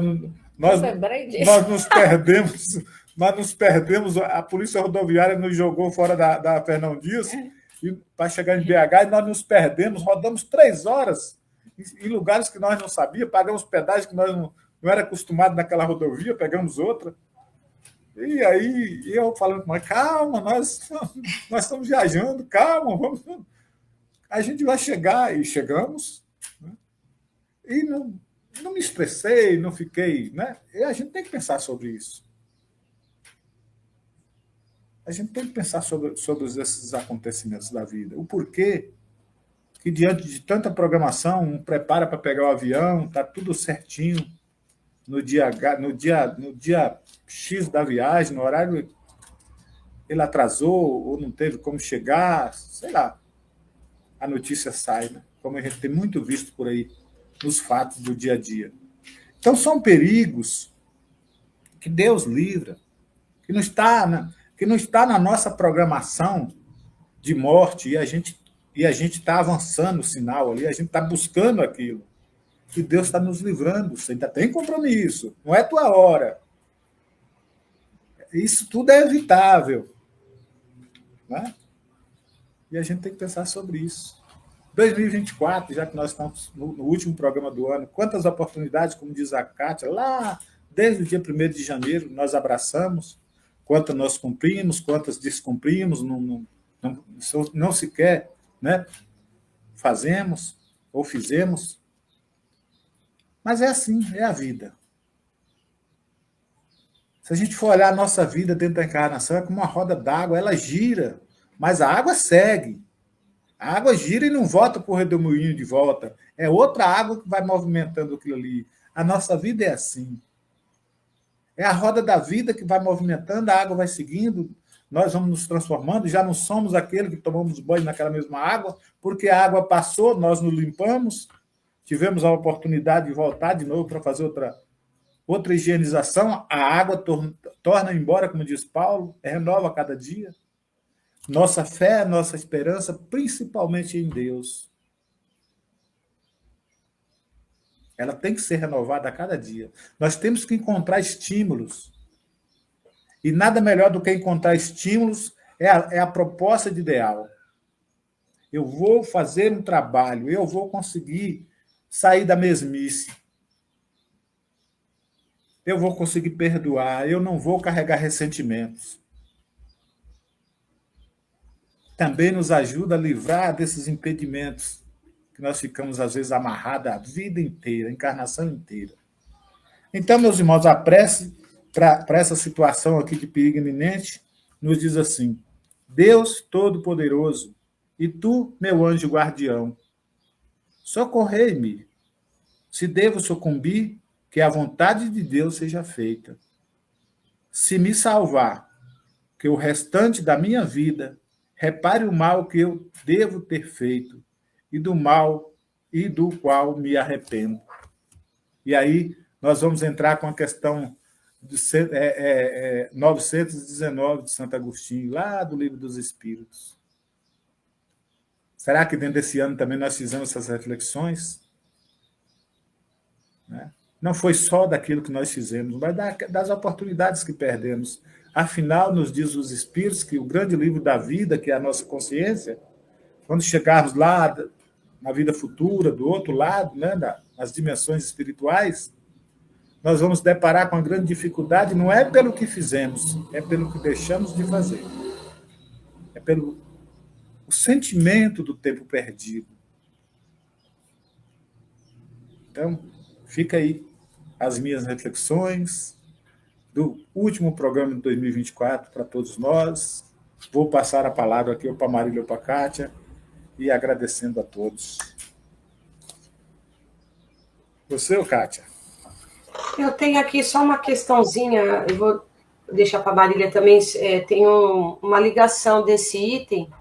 nos perdemos, a Polícia Rodoviária nos jogou fora da Fernão Dias para chegar em BH, e nós nos perdemos, rodamos 3 horas em lugares que nós não sabíamos, pagamos pedágio que nós não era acostumado naquela rodovia, pegamos outra. E aí eu falando, mas calma, nós estamos viajando, calma, vamos, a gente vai chegar, e chegamos, né? E não me estressei, não fiquei, né? E a gente tem que pensar sobre isso. A gente tem que pensar sobre esses acontecimentos da vida. O porquê que, diante de tanta programação, um prepara para pegar o avião, está tudo certinho, no dia X da viagem, no horário, ele atrasou ou não teve como chegar, sei lá. A notícia sai, né? Como a gente tem muito visto por aí, nos fatos do dia a dia. Então, são perigos que Deus livra, que não está na nossa programação de morte, e a gente está avançando o sinal ali, a gente está buscando aquilo. E Deus está nos livrando, você ainda tem compromisso, não é tua hora. Isso tudo é evitável, né? E a gente tem que pensar sobre isso. 2024, já que nós estamos no último programa do ano, quantas oportunidades, como diz a Kátia, lá desde o dia 1º de janeiro, nós abraçamos, quantas nós cumprimos, quantas descumprimos, não sequer, né, fazemos ou fizemos. Mas é assim, é a vida. Se a gente for olhar a nossa vida dentro da encarnação, é como uma roda d'água, ela gira, mas a água segue. A água gira e não volta para o redemoinho de volta. É outra água que vai movimentando aquilo ali. A nossa vida é assim. É a roda da vida que vai movimentando, a água vai seguindo, nós vamos nos transformando, já não somos aquele que tomamos banho naquela mesma água, porque a água passou, nós nos limpamos, tivemos a oportunidade de voltar de novo para fazer outra higienização, a água torna embora, como diz Paulo, renova a cada dia. Nossa fé, nossa esperança, principalmente em Deus. Ela tem que ser renovada a cada dia. Nós temos que encontrar estímulos. E nada melhor do que encontrar estímulos é a proposta de ideal. Eu vou fazer um trabalho, eu vou conseguir sair da mesmice. Eu vou conseguir perdoar, eu não vou carregar ressentimentos. Também nos ajuda a livrar desses impedimentos que nós ficamos, às vezes, amarrados a vida inteira, a encarnação inteira. Então, meus irmãos, a prece para essa situação aqui de perigo iminente nos diz assim: Deus Todo-Poderoso, e tu, meu anjo guardião, socorrei-me, se devo sucumbir, que a vontade de Deus seja feita. Se me salvar, que o restante da minha vida repare o mal que eu devo ter feito, e do mal e do qual me arrependo. E aí nós vamos entrar com a questão de 919 de Santo Agostinho, lá do Livro dos Espíritos. Será que dentro desse ano também nós fizemos essas reflexões? Né? Não foi só daquilo que nós fizemos, mas das oportunidades que perdemos. Afinal, nos diz os Espíritos que o grande livro da vida, que é a nossa consciência, quando chegarmos lá na vida futura, do outro lado, né, nas dimensões espirituais, nós vamos deparar com uma grande dificuldade, não é pelo que fizemos, é pelo que deixamos de fazer. É pelo o sentimento do tempo perdido. Então, fica aí as minhas reflexões do último programa de 2024 para todos nós. Vou passar a palavra aqui para a Marília ou para a Kátia e agradecendo a todos. Você ou Kátia? Eu tenho aqui só uma questãozinha, eu vou deixar para a Marília também, tem uma ligação desse item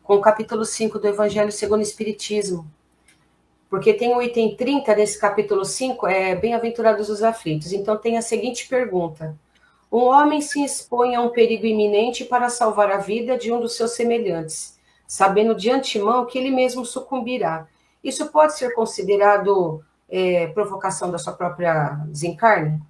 com o capítulo 5 do Evangelho segundo o Espiritismo. Porque tem o item 30 desse capítulo 5, Bem-aventurados os aflitos. Então tem a seguinte pergunta: um homem se expõe a um perigo iminente para salvar a vida de um dos seus semelhantes, sabendo de antemão que ele mesmo sucumbirá. Isso pode ser considerado provocação da sua própria desencarne?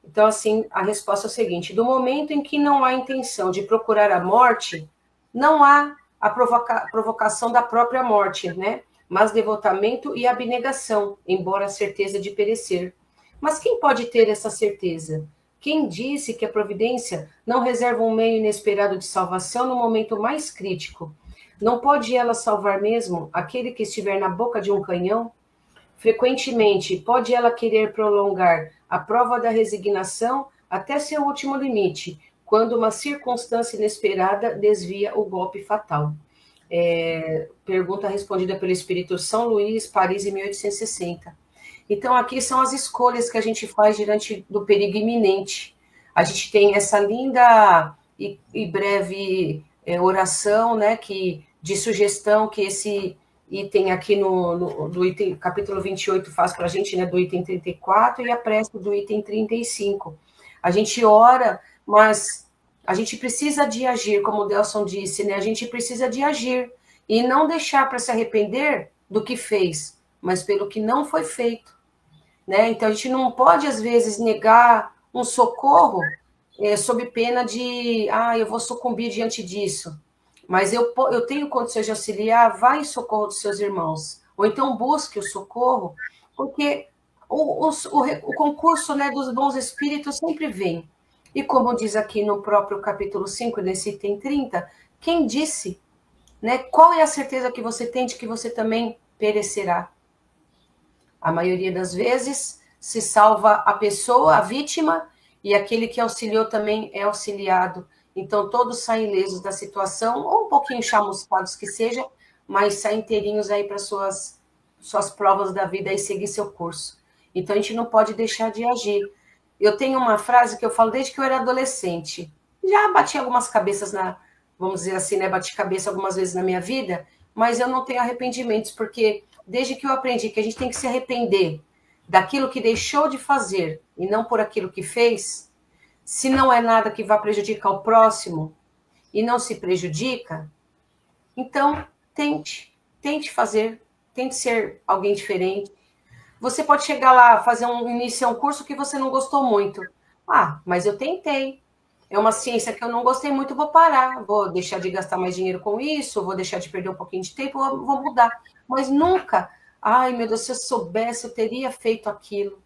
Então, assim, a resposta é o seguinte: do momento em que não há intenção de procurar a morte, não há a provocação da própria morte, né? Mas devotamento e abnegação, embora a certeza de perecer. Mas quem pode ter essa certeza? Quem disse que a providência não reserva um meio inesperado de salvação no momento mais crítico? Não pode ela salvar mesmo aquele que estiver na boca de um canhão? Frequentemente, pode ela querer prolongar a prova da resignação até seu último limite, quando uma circunstância inesperada desvia o golpe fatal. Pergunta respondida pelo Espírito São Luís, Paris, em 1860. Então, aqui são as escolhas que a gente faz diante do perigo iminente. A gente tem essa linda e breve oração, né, de sugestão que esse item aqui do item, capítulo 28 faz para a gente, né, do item 34, e a prece do item 35. A gente ora, mas a gente precisa de agir, como o Delson disse, né? A gente precisa de agir e não deixar para se arrepender do que fez, mas pelo que não foi feito, né? Então, a gente não pode, às vezes, negar um socorro sob pena de, eu vou sucumbir diante disso. Mas eu tenho condições de auxiliar, vá em socorro dos seus irmãos. Ou então busque o socorro, porque o concurso, né, dos bons espíritos sempre vem. E como diz aqui no próprio capítulo 5, nesse item 30, quem disse, né, qual é a certeza que você tem de que você também perecerá? A maioria das vezes se salva a pessoa, a vítima, e aquele que auxiliou também é auxiliado. Então todos saem ilesos da situação, ou um pouquinho chamuscados que seja, mas saem inteirinhos aí para suas provas da vida e seguir seu curso. Então a gente não pode deixar de agir. Eu tenho uma frase que eu falo desde que eu era adolescente. Já bati algumas cabeças vamos dizer assim, né? Bati cabeça algumas vezes na minha vida, mas eu não tenho arrependimentos, porque desde que eu aprendi que a gente tem que se arrepender daquilo que deixou de fazer e não por aquilo que fez, se não é nada que vá prejudicar o próximo e não se prejudica, então tente fazer, tente ser alguém diferente. Você pode chegar lá, iniciar um curso que você não gostou muito. Mas eu tentei. É uma ciência que eu não gostei muito, vou parar. Vou deixar de gastar mais dinheiro com isso, vou deixar de perder um pouquinho de tempo, vou mudar. Mas nunca, meu Deus, se eu soubesse, eu teria feito aquilo.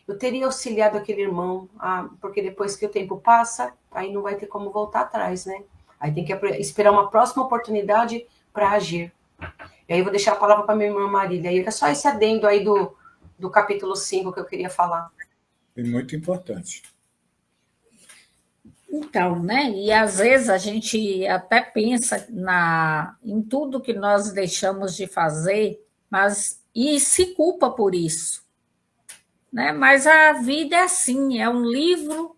Eu teria auxiliado aquele irmão. Porque depois que o tempo passa, aí não vai ter como voltar atrás, né? Aí tem que esperar uma próxima oportunidade para agir. E aí eu vou deixar a palavra para minha irmã Marília. E era só esse adendo aí do capítulo 5 que eu queria falar. É muito importante. Então, né? E às vezes a gente até pensa em tudo que nós deixamos de fazer, e se culpa por isso, né? Mas a vida é assim, é um livro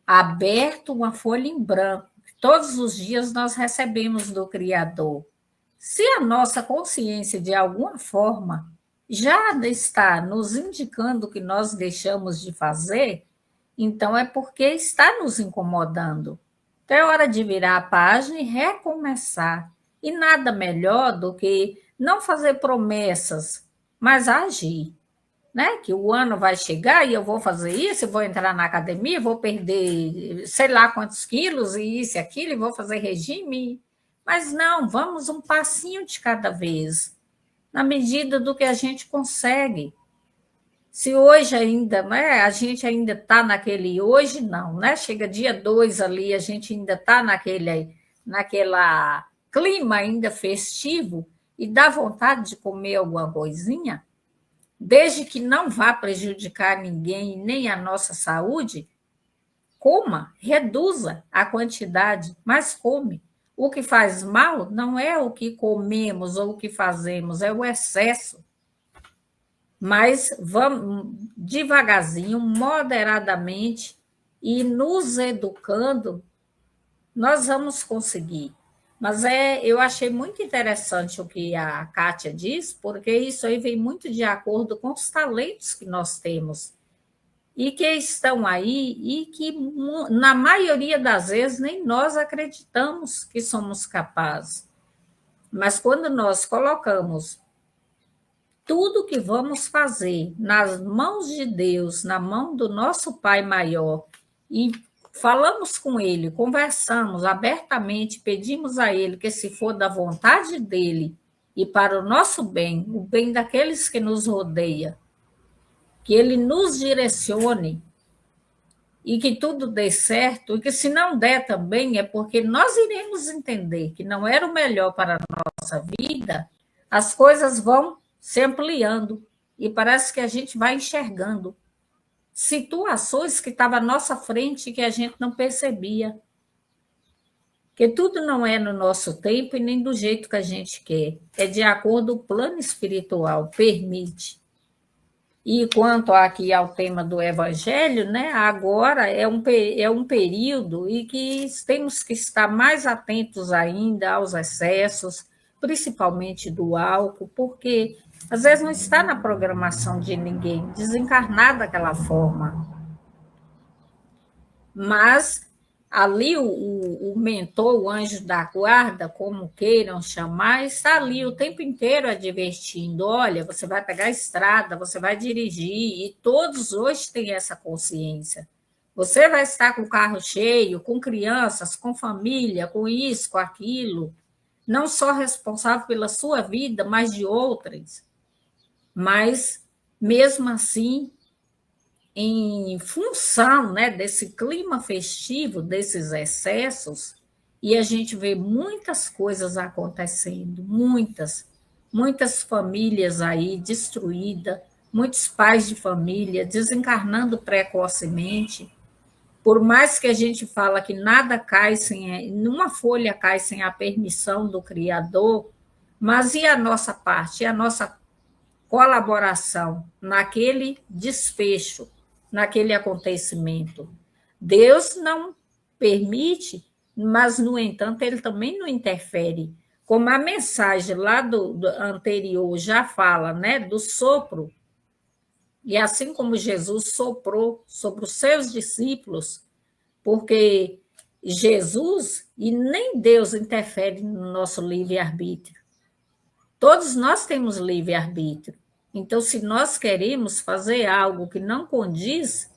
aberto, uma folha em branco. Todos os dias nós recebemos do Criador. Se a nossa consciência, de alguma forma, já está nos indicando o que nós deixamos de fazer, então é porque está nos incomodando. Então é hora de virar a página e recomeçar. E nada melhor do que não fazer promessas, mas agir. Né? Que o ano vai chegar e eu vou fazer isso, vou entrar na academia, vou perder sei lá quantos quilos, e isso e aquilo, e vou fazer regime. Mas não, vamos um passinho de cada vez, na medida do que a gente consegue. Se hoje ainda, né, a gente ainda está naquele, hoje não, né? Chega dia 2 ali, a gente ainda está naquela clima ainda festivo, e dá vontade de comer alguma coisinha, desde que não vá prejudicar ninguém, nem a nossa saúde, coma, reduza a quantidade, mas come. O que faz mal não é o que comemos ou o que fazemos, é o excesso. Mas vamos devagarzinho, moderadamente, e nos educando, nós vamos conseguir. Mas eu achei muito interessante o que a Kátia diz, porque isso aí vem muito de acordo com os talentos que nós temos e que estão aí e que, na maioria das vezes, nem nós acreditamos que somos capazes. Mas quando nós colocamos tudo que vamos fazer nas mãos de Deus, na mão do nosso Pai maior, e falamos com Ele, conversamos abertamente, pedimos a Ele que, se for da vontade dEle e para o nosso bem, o bem daqueles que nos rodeiam, que Ele nos direcione e que tudo dê certo, e que se não der também é porque nós iremos entender que não era o melhor para a nossa vida, as coisas vão se ampliando e parece que a gente vai enxergando situações que estavam à nossa frente e que a gente não percebia. Que tudo não é no nosso tempo e nem do jeito que a gente quer. É de acordo com o plano espiritual, permite. E quanto aqui ao tema do Evangelho, né, agora é um período em que temos que estar mais atentos ainda aos excessos, principalmente do álcool, porque às vezes não está na programação de ninguém desencarnar daquela forma. Mas ali o mentor, o anjo da guarda, como queiram chamar, está ali o tempo inteiro advertindo: olha, você vai pegar a estrada, você vai dirigir, e todos hoje têm essa consciência. Você vai estar com o carro cheio, com crianças, com família, com isso, com aquilo, não só responsável pela sua vida, mas de outras. Mas, mesmo assim, em função, né, desse clima festivo, desses excessos, e a gente vê muitas coisas acontecendo, muitas famílias aí destruídas, muitos pais de família desencarnando precocemente. Por mais que a gente fala que nada cai sem, nenhuma folha cai sem a permissão do Criador, mas e a nossa parte, e a nossa colaboração naquele desfecho, naquele acontecimento? Deus não permite, mas, no entanto, ele também não interfere. Como a mensagem lá do anterior já fala, né, do sopro, e assim como Jesus soprou sobre os seus discípulos, porque Jesus e nem Deus interfere no nosso livre-arbítrio. Todos nós temos livre-arbítrio. Então, se nós queremos fazer algo que não condiz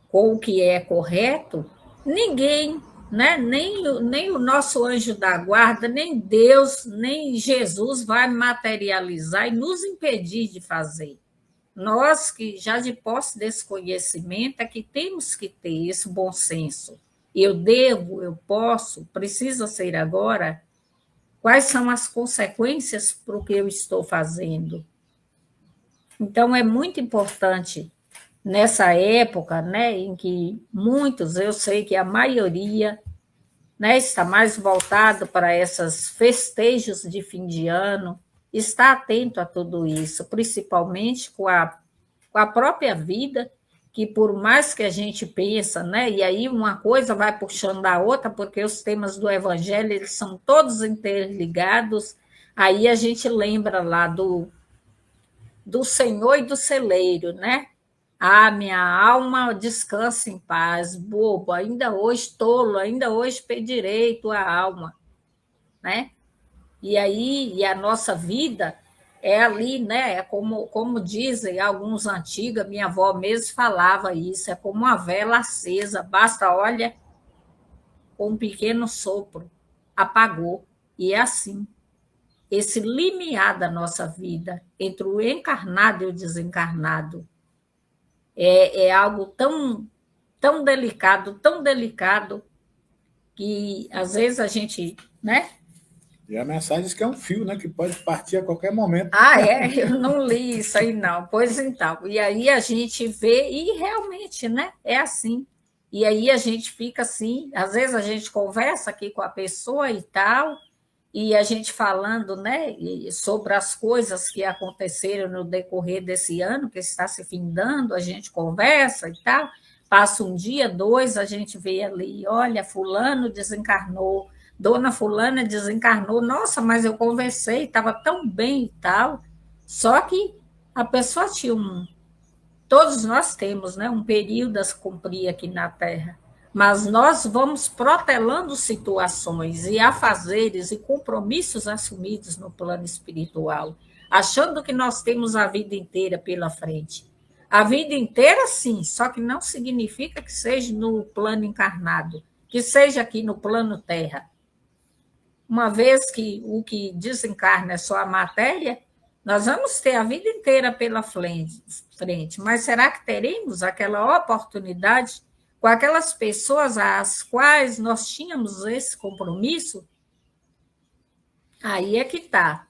com o que é correto, ninguém, né? nem o nosso anjo da guarda, nem Deus, nem Jesus vai materializar e nos impedir de fazer. Nós que já de posse desse conhecimento é que temos que ter esse bom senso. Eu devo, eu posso, precisa ser agora. Quais são as consequências para o que eu estou fazendo? Então, é muito importante, nessa época, né, em que muitos, eu sei que a maioria, né, está mais voltado para esses festejos de fim de ano, está atento a tudo isso, principalmente com a própria vida, que por mais que a gente pensa, né, e aí uma coisa vai puxando a outra, porque os temas do Evangelho eles são todos interligados, aí a gente lembra lá do Senhor e do celeiro, né? Ah, minha alma descansa em paz, bobo, ainda hoje tolo, ainda hoje pedirei tua alma, né? E aí, e a nossa vida é ali, né? É como dizem alguns antigos, minha avó mesmo falava isso, é como uma vela acesa, basta, olha, com um pequeno sopro, apagou. E é assim, esse limiar da nossa vida entre o encarnado e o desencarnado é algo tão delicado, que às vezes a gente, né? E a mensagem diz que é um fio, né? Que pode partir a qualquer momento. Ah, é? Eu não li isso aí, não. Pois então. E aí a gente vê, e realmente, né? É assim. E aí a gente fica assim, às vezes a gente conversa aqui com a pessoa e tal, e a gente falando, né, sobre as coisas que aconteceram no decorrer desse ano, que está se findando, a gente conversa e tal. Passa um dia, dois, a gente vê ali, olha, fulano desencarnou, dona fulana desencarnou, nossa, mas eu conversei, estava tão bem e tal. Só que a pessoa tinha todos nós temos, né, um período a se cumprir aqui na Terra, mas nós vamos protelando situações e afazeres e compromissos assumidos no plano espiritual, achando que nós temos a vida inteira pela frente. A vida inteira, sim, só que não significa que seja no plano encarnado, que seja aqui no plano Terra. Uma vez que o que desencarna é só a matéria, nós vamos ter a vida inteira pela frente, mas será que teremos aquela oportunidade com aquelas pessoas às quais nós tínhamos esse compromisso? Aí é que está,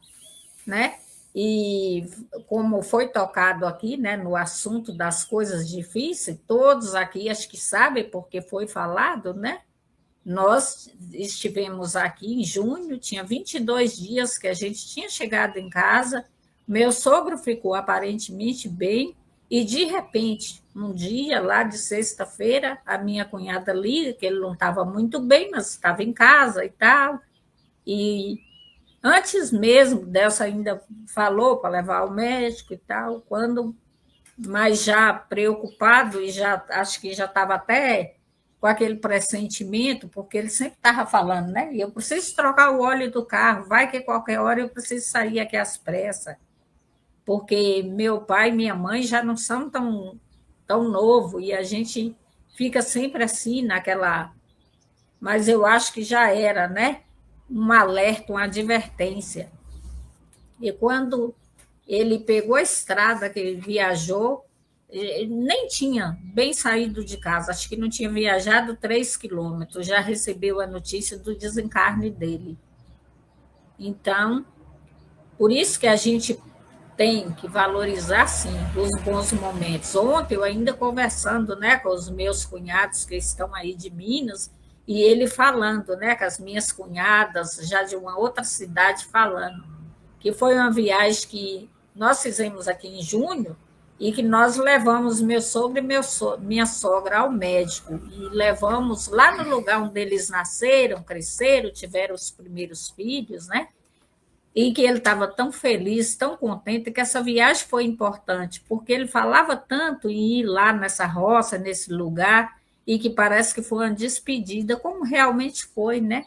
né? E como foi tocado aqui, né, no assunto das coisas difíceis, todos aqui acho que sabem porque foi falado, né? Nós estivemos aqui em junho, tinha 22 dias que a gente tinha chegado em casa, meu sogro ficou aparentemente bem, e de repente, um dia lá de sexta-feira, a minha cunhada liga, que ele não estava muito bem, mas estava em casa e tal, e antes mesmo dessa ainda falou para levar ao médico e tal, quando, mas já preocupado e já acho que já estava até com aquele pressentimento, porque ele sempre estava falando, né? Eu preciso trocar o óleo do carro, vai que qualquer hora eu preciso sair aqui às pressas, porque meu pai e minha mãe já não são tão novo e a gente fica sempre assim naquela. Mas eu acho que já era, né? Um alerta, uma advertência. E quando ele pegou a estrada que ele viajou, ele nem tinha bem saído de casa, acho que não tinha viajado 3 quilômetros, já recebeu a notícia do desencarne dele. Então, por isso que a gente tem que valorizar, sim, os bons momentos. Ontem, eu ainda conversando, né, com os meus cunhados que estão aí de Minas, e ele falando, né, com as minhas cunhadas, já de uma outra cidade, falando que foi uma viagem que nós fizemos aqui em junho e que nós levamos meu sogro e minha sogra ao médico e levamos lá no lugar onde eles nasceram, cresceram, tiveram os primeiros filhos, né? E que ele estava tão feliz, tão contente, que essa viagem foi importante, porque ele falava tanto em ir lá nessa roça, nesse lugar, e que parece que foi uma despedida, como realmente foi, né?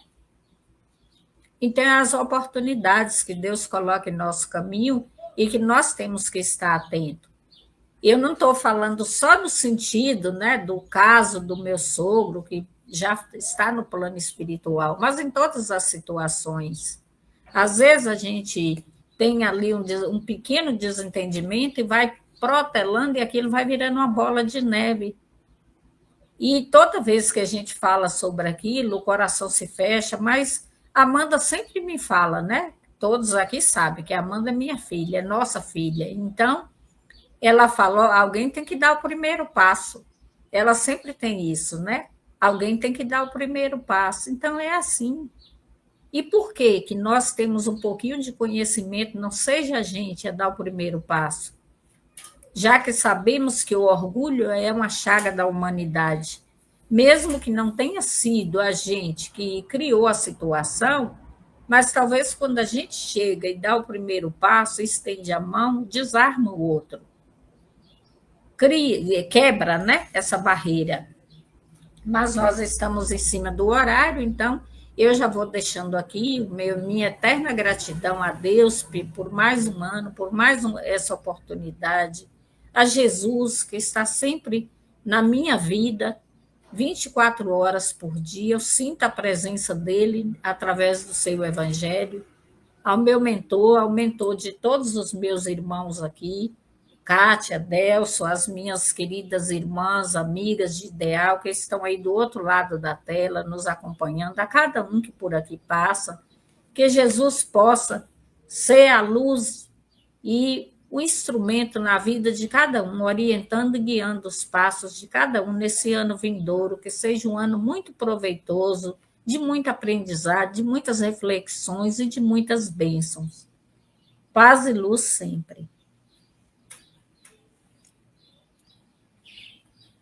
Então, as oportunidades que Deus coloca em nosso caminho e que nós temos que estar atentos. Eu não estou falando só no sentido, né, do caso do meu sogro, que já está no plano espiritual, mas em todas as situações. Às vezes a gente tem ali um pequeno desentendimento e vai protelando e aquilo vai virando uma bola de neve. E toda vez que a gente fala sobre aquilo, o coração se fecha, mas a Amanda sempre me fala, né? Todos aqui sabem que a Amanda é minha filha, é nossa filha. Então, ela falou, alguém tem que dar o primeiro passo. Ela sempre tem isso, né? Alguém tem que dar o primeiro passo. Então, é assim. E por que que nós temos um pouquinho de conhecimento, não seja a gente a dar o primeiro passo? Já que sabemos que o orgulho é uma chaga da humanidade, mesmo que não tenha sido a gente que criou a situação, mas talvez quando a gente chega e dá o primeiro passo, estende a mão, desarma o outro. Quebra, né, essa barreira. Mas nós estamos em cima do horário, então eu já vou deixando aqui minha eterna gratidão a Deus por mais um ano, por essa oportunidade, a Jesus, que está sempre na minha vida, 24 horas por dia, eu sinto a presença dele através do seu evangelho, ao meu mentor, ao mentor de todos os meus irmãos aqui, Kátia, Delso, as minhas queridas irmãs, amigas de ideal, que estão aí do outro lado da tela, nos acompanhando, a cada um que por aqui passa, que Jesus possa ser a luz e o instrumento na vida de cada um, orientando e guiando os passos de cada um nesse ano vindouro, que seja um ano muito proveitoso, de muito aprendizado, de muitas reflexões e de muitas bênçãos. Paz e luz sempre.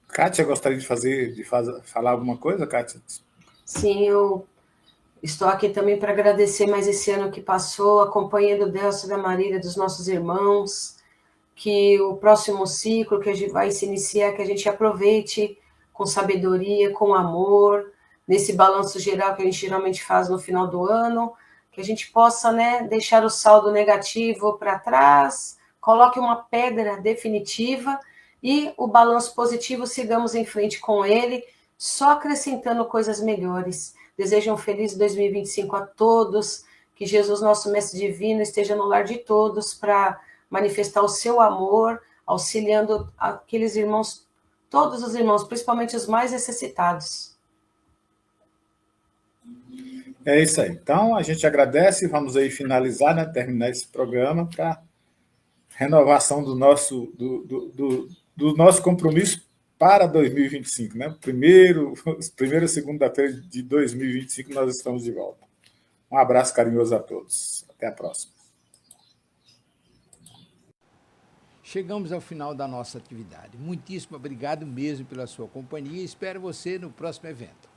Kátia, gostaria falar alguma coisa, Kátia? Sim, eu estou aqui também para agradecer mais esse ano que passou, acompanhando o Delcio da Marília, dos nossos irmãos, que o próximo ciclo que a gente vai se iniciar, que a gente aproveite com sabedoria, com amor, nesse balanço geral que a gente geralmente faz no final do ano, que a gente possa, né, deixar o saldo negativo para trás, coloque uma pedra definitiva e o balanço positivo sigamos em frente com ele, só acrescentando coisas melhores. Desejo um feliz 2025 a todos, que Jesus, nosso Mestre Divino, esteja no lar de todos para manifestar o seu amor, auxiliando aqueles irmãos, todos os irmãos, principalmente os mais necessitados. É isso aí. Então, a gente agradece e vamos aí finalizar, né, terminar esse programa para renovação do nosso compromisso para 2025, né? Primeira segunda-feira de 2025 nós estamos de volta. Um abraço carinhoso a todos. Até a próxima. Chegamos ao final da nossa atividade. Muitíssimo obrigado mesmo pela sua companhia e espero você no próximo evento.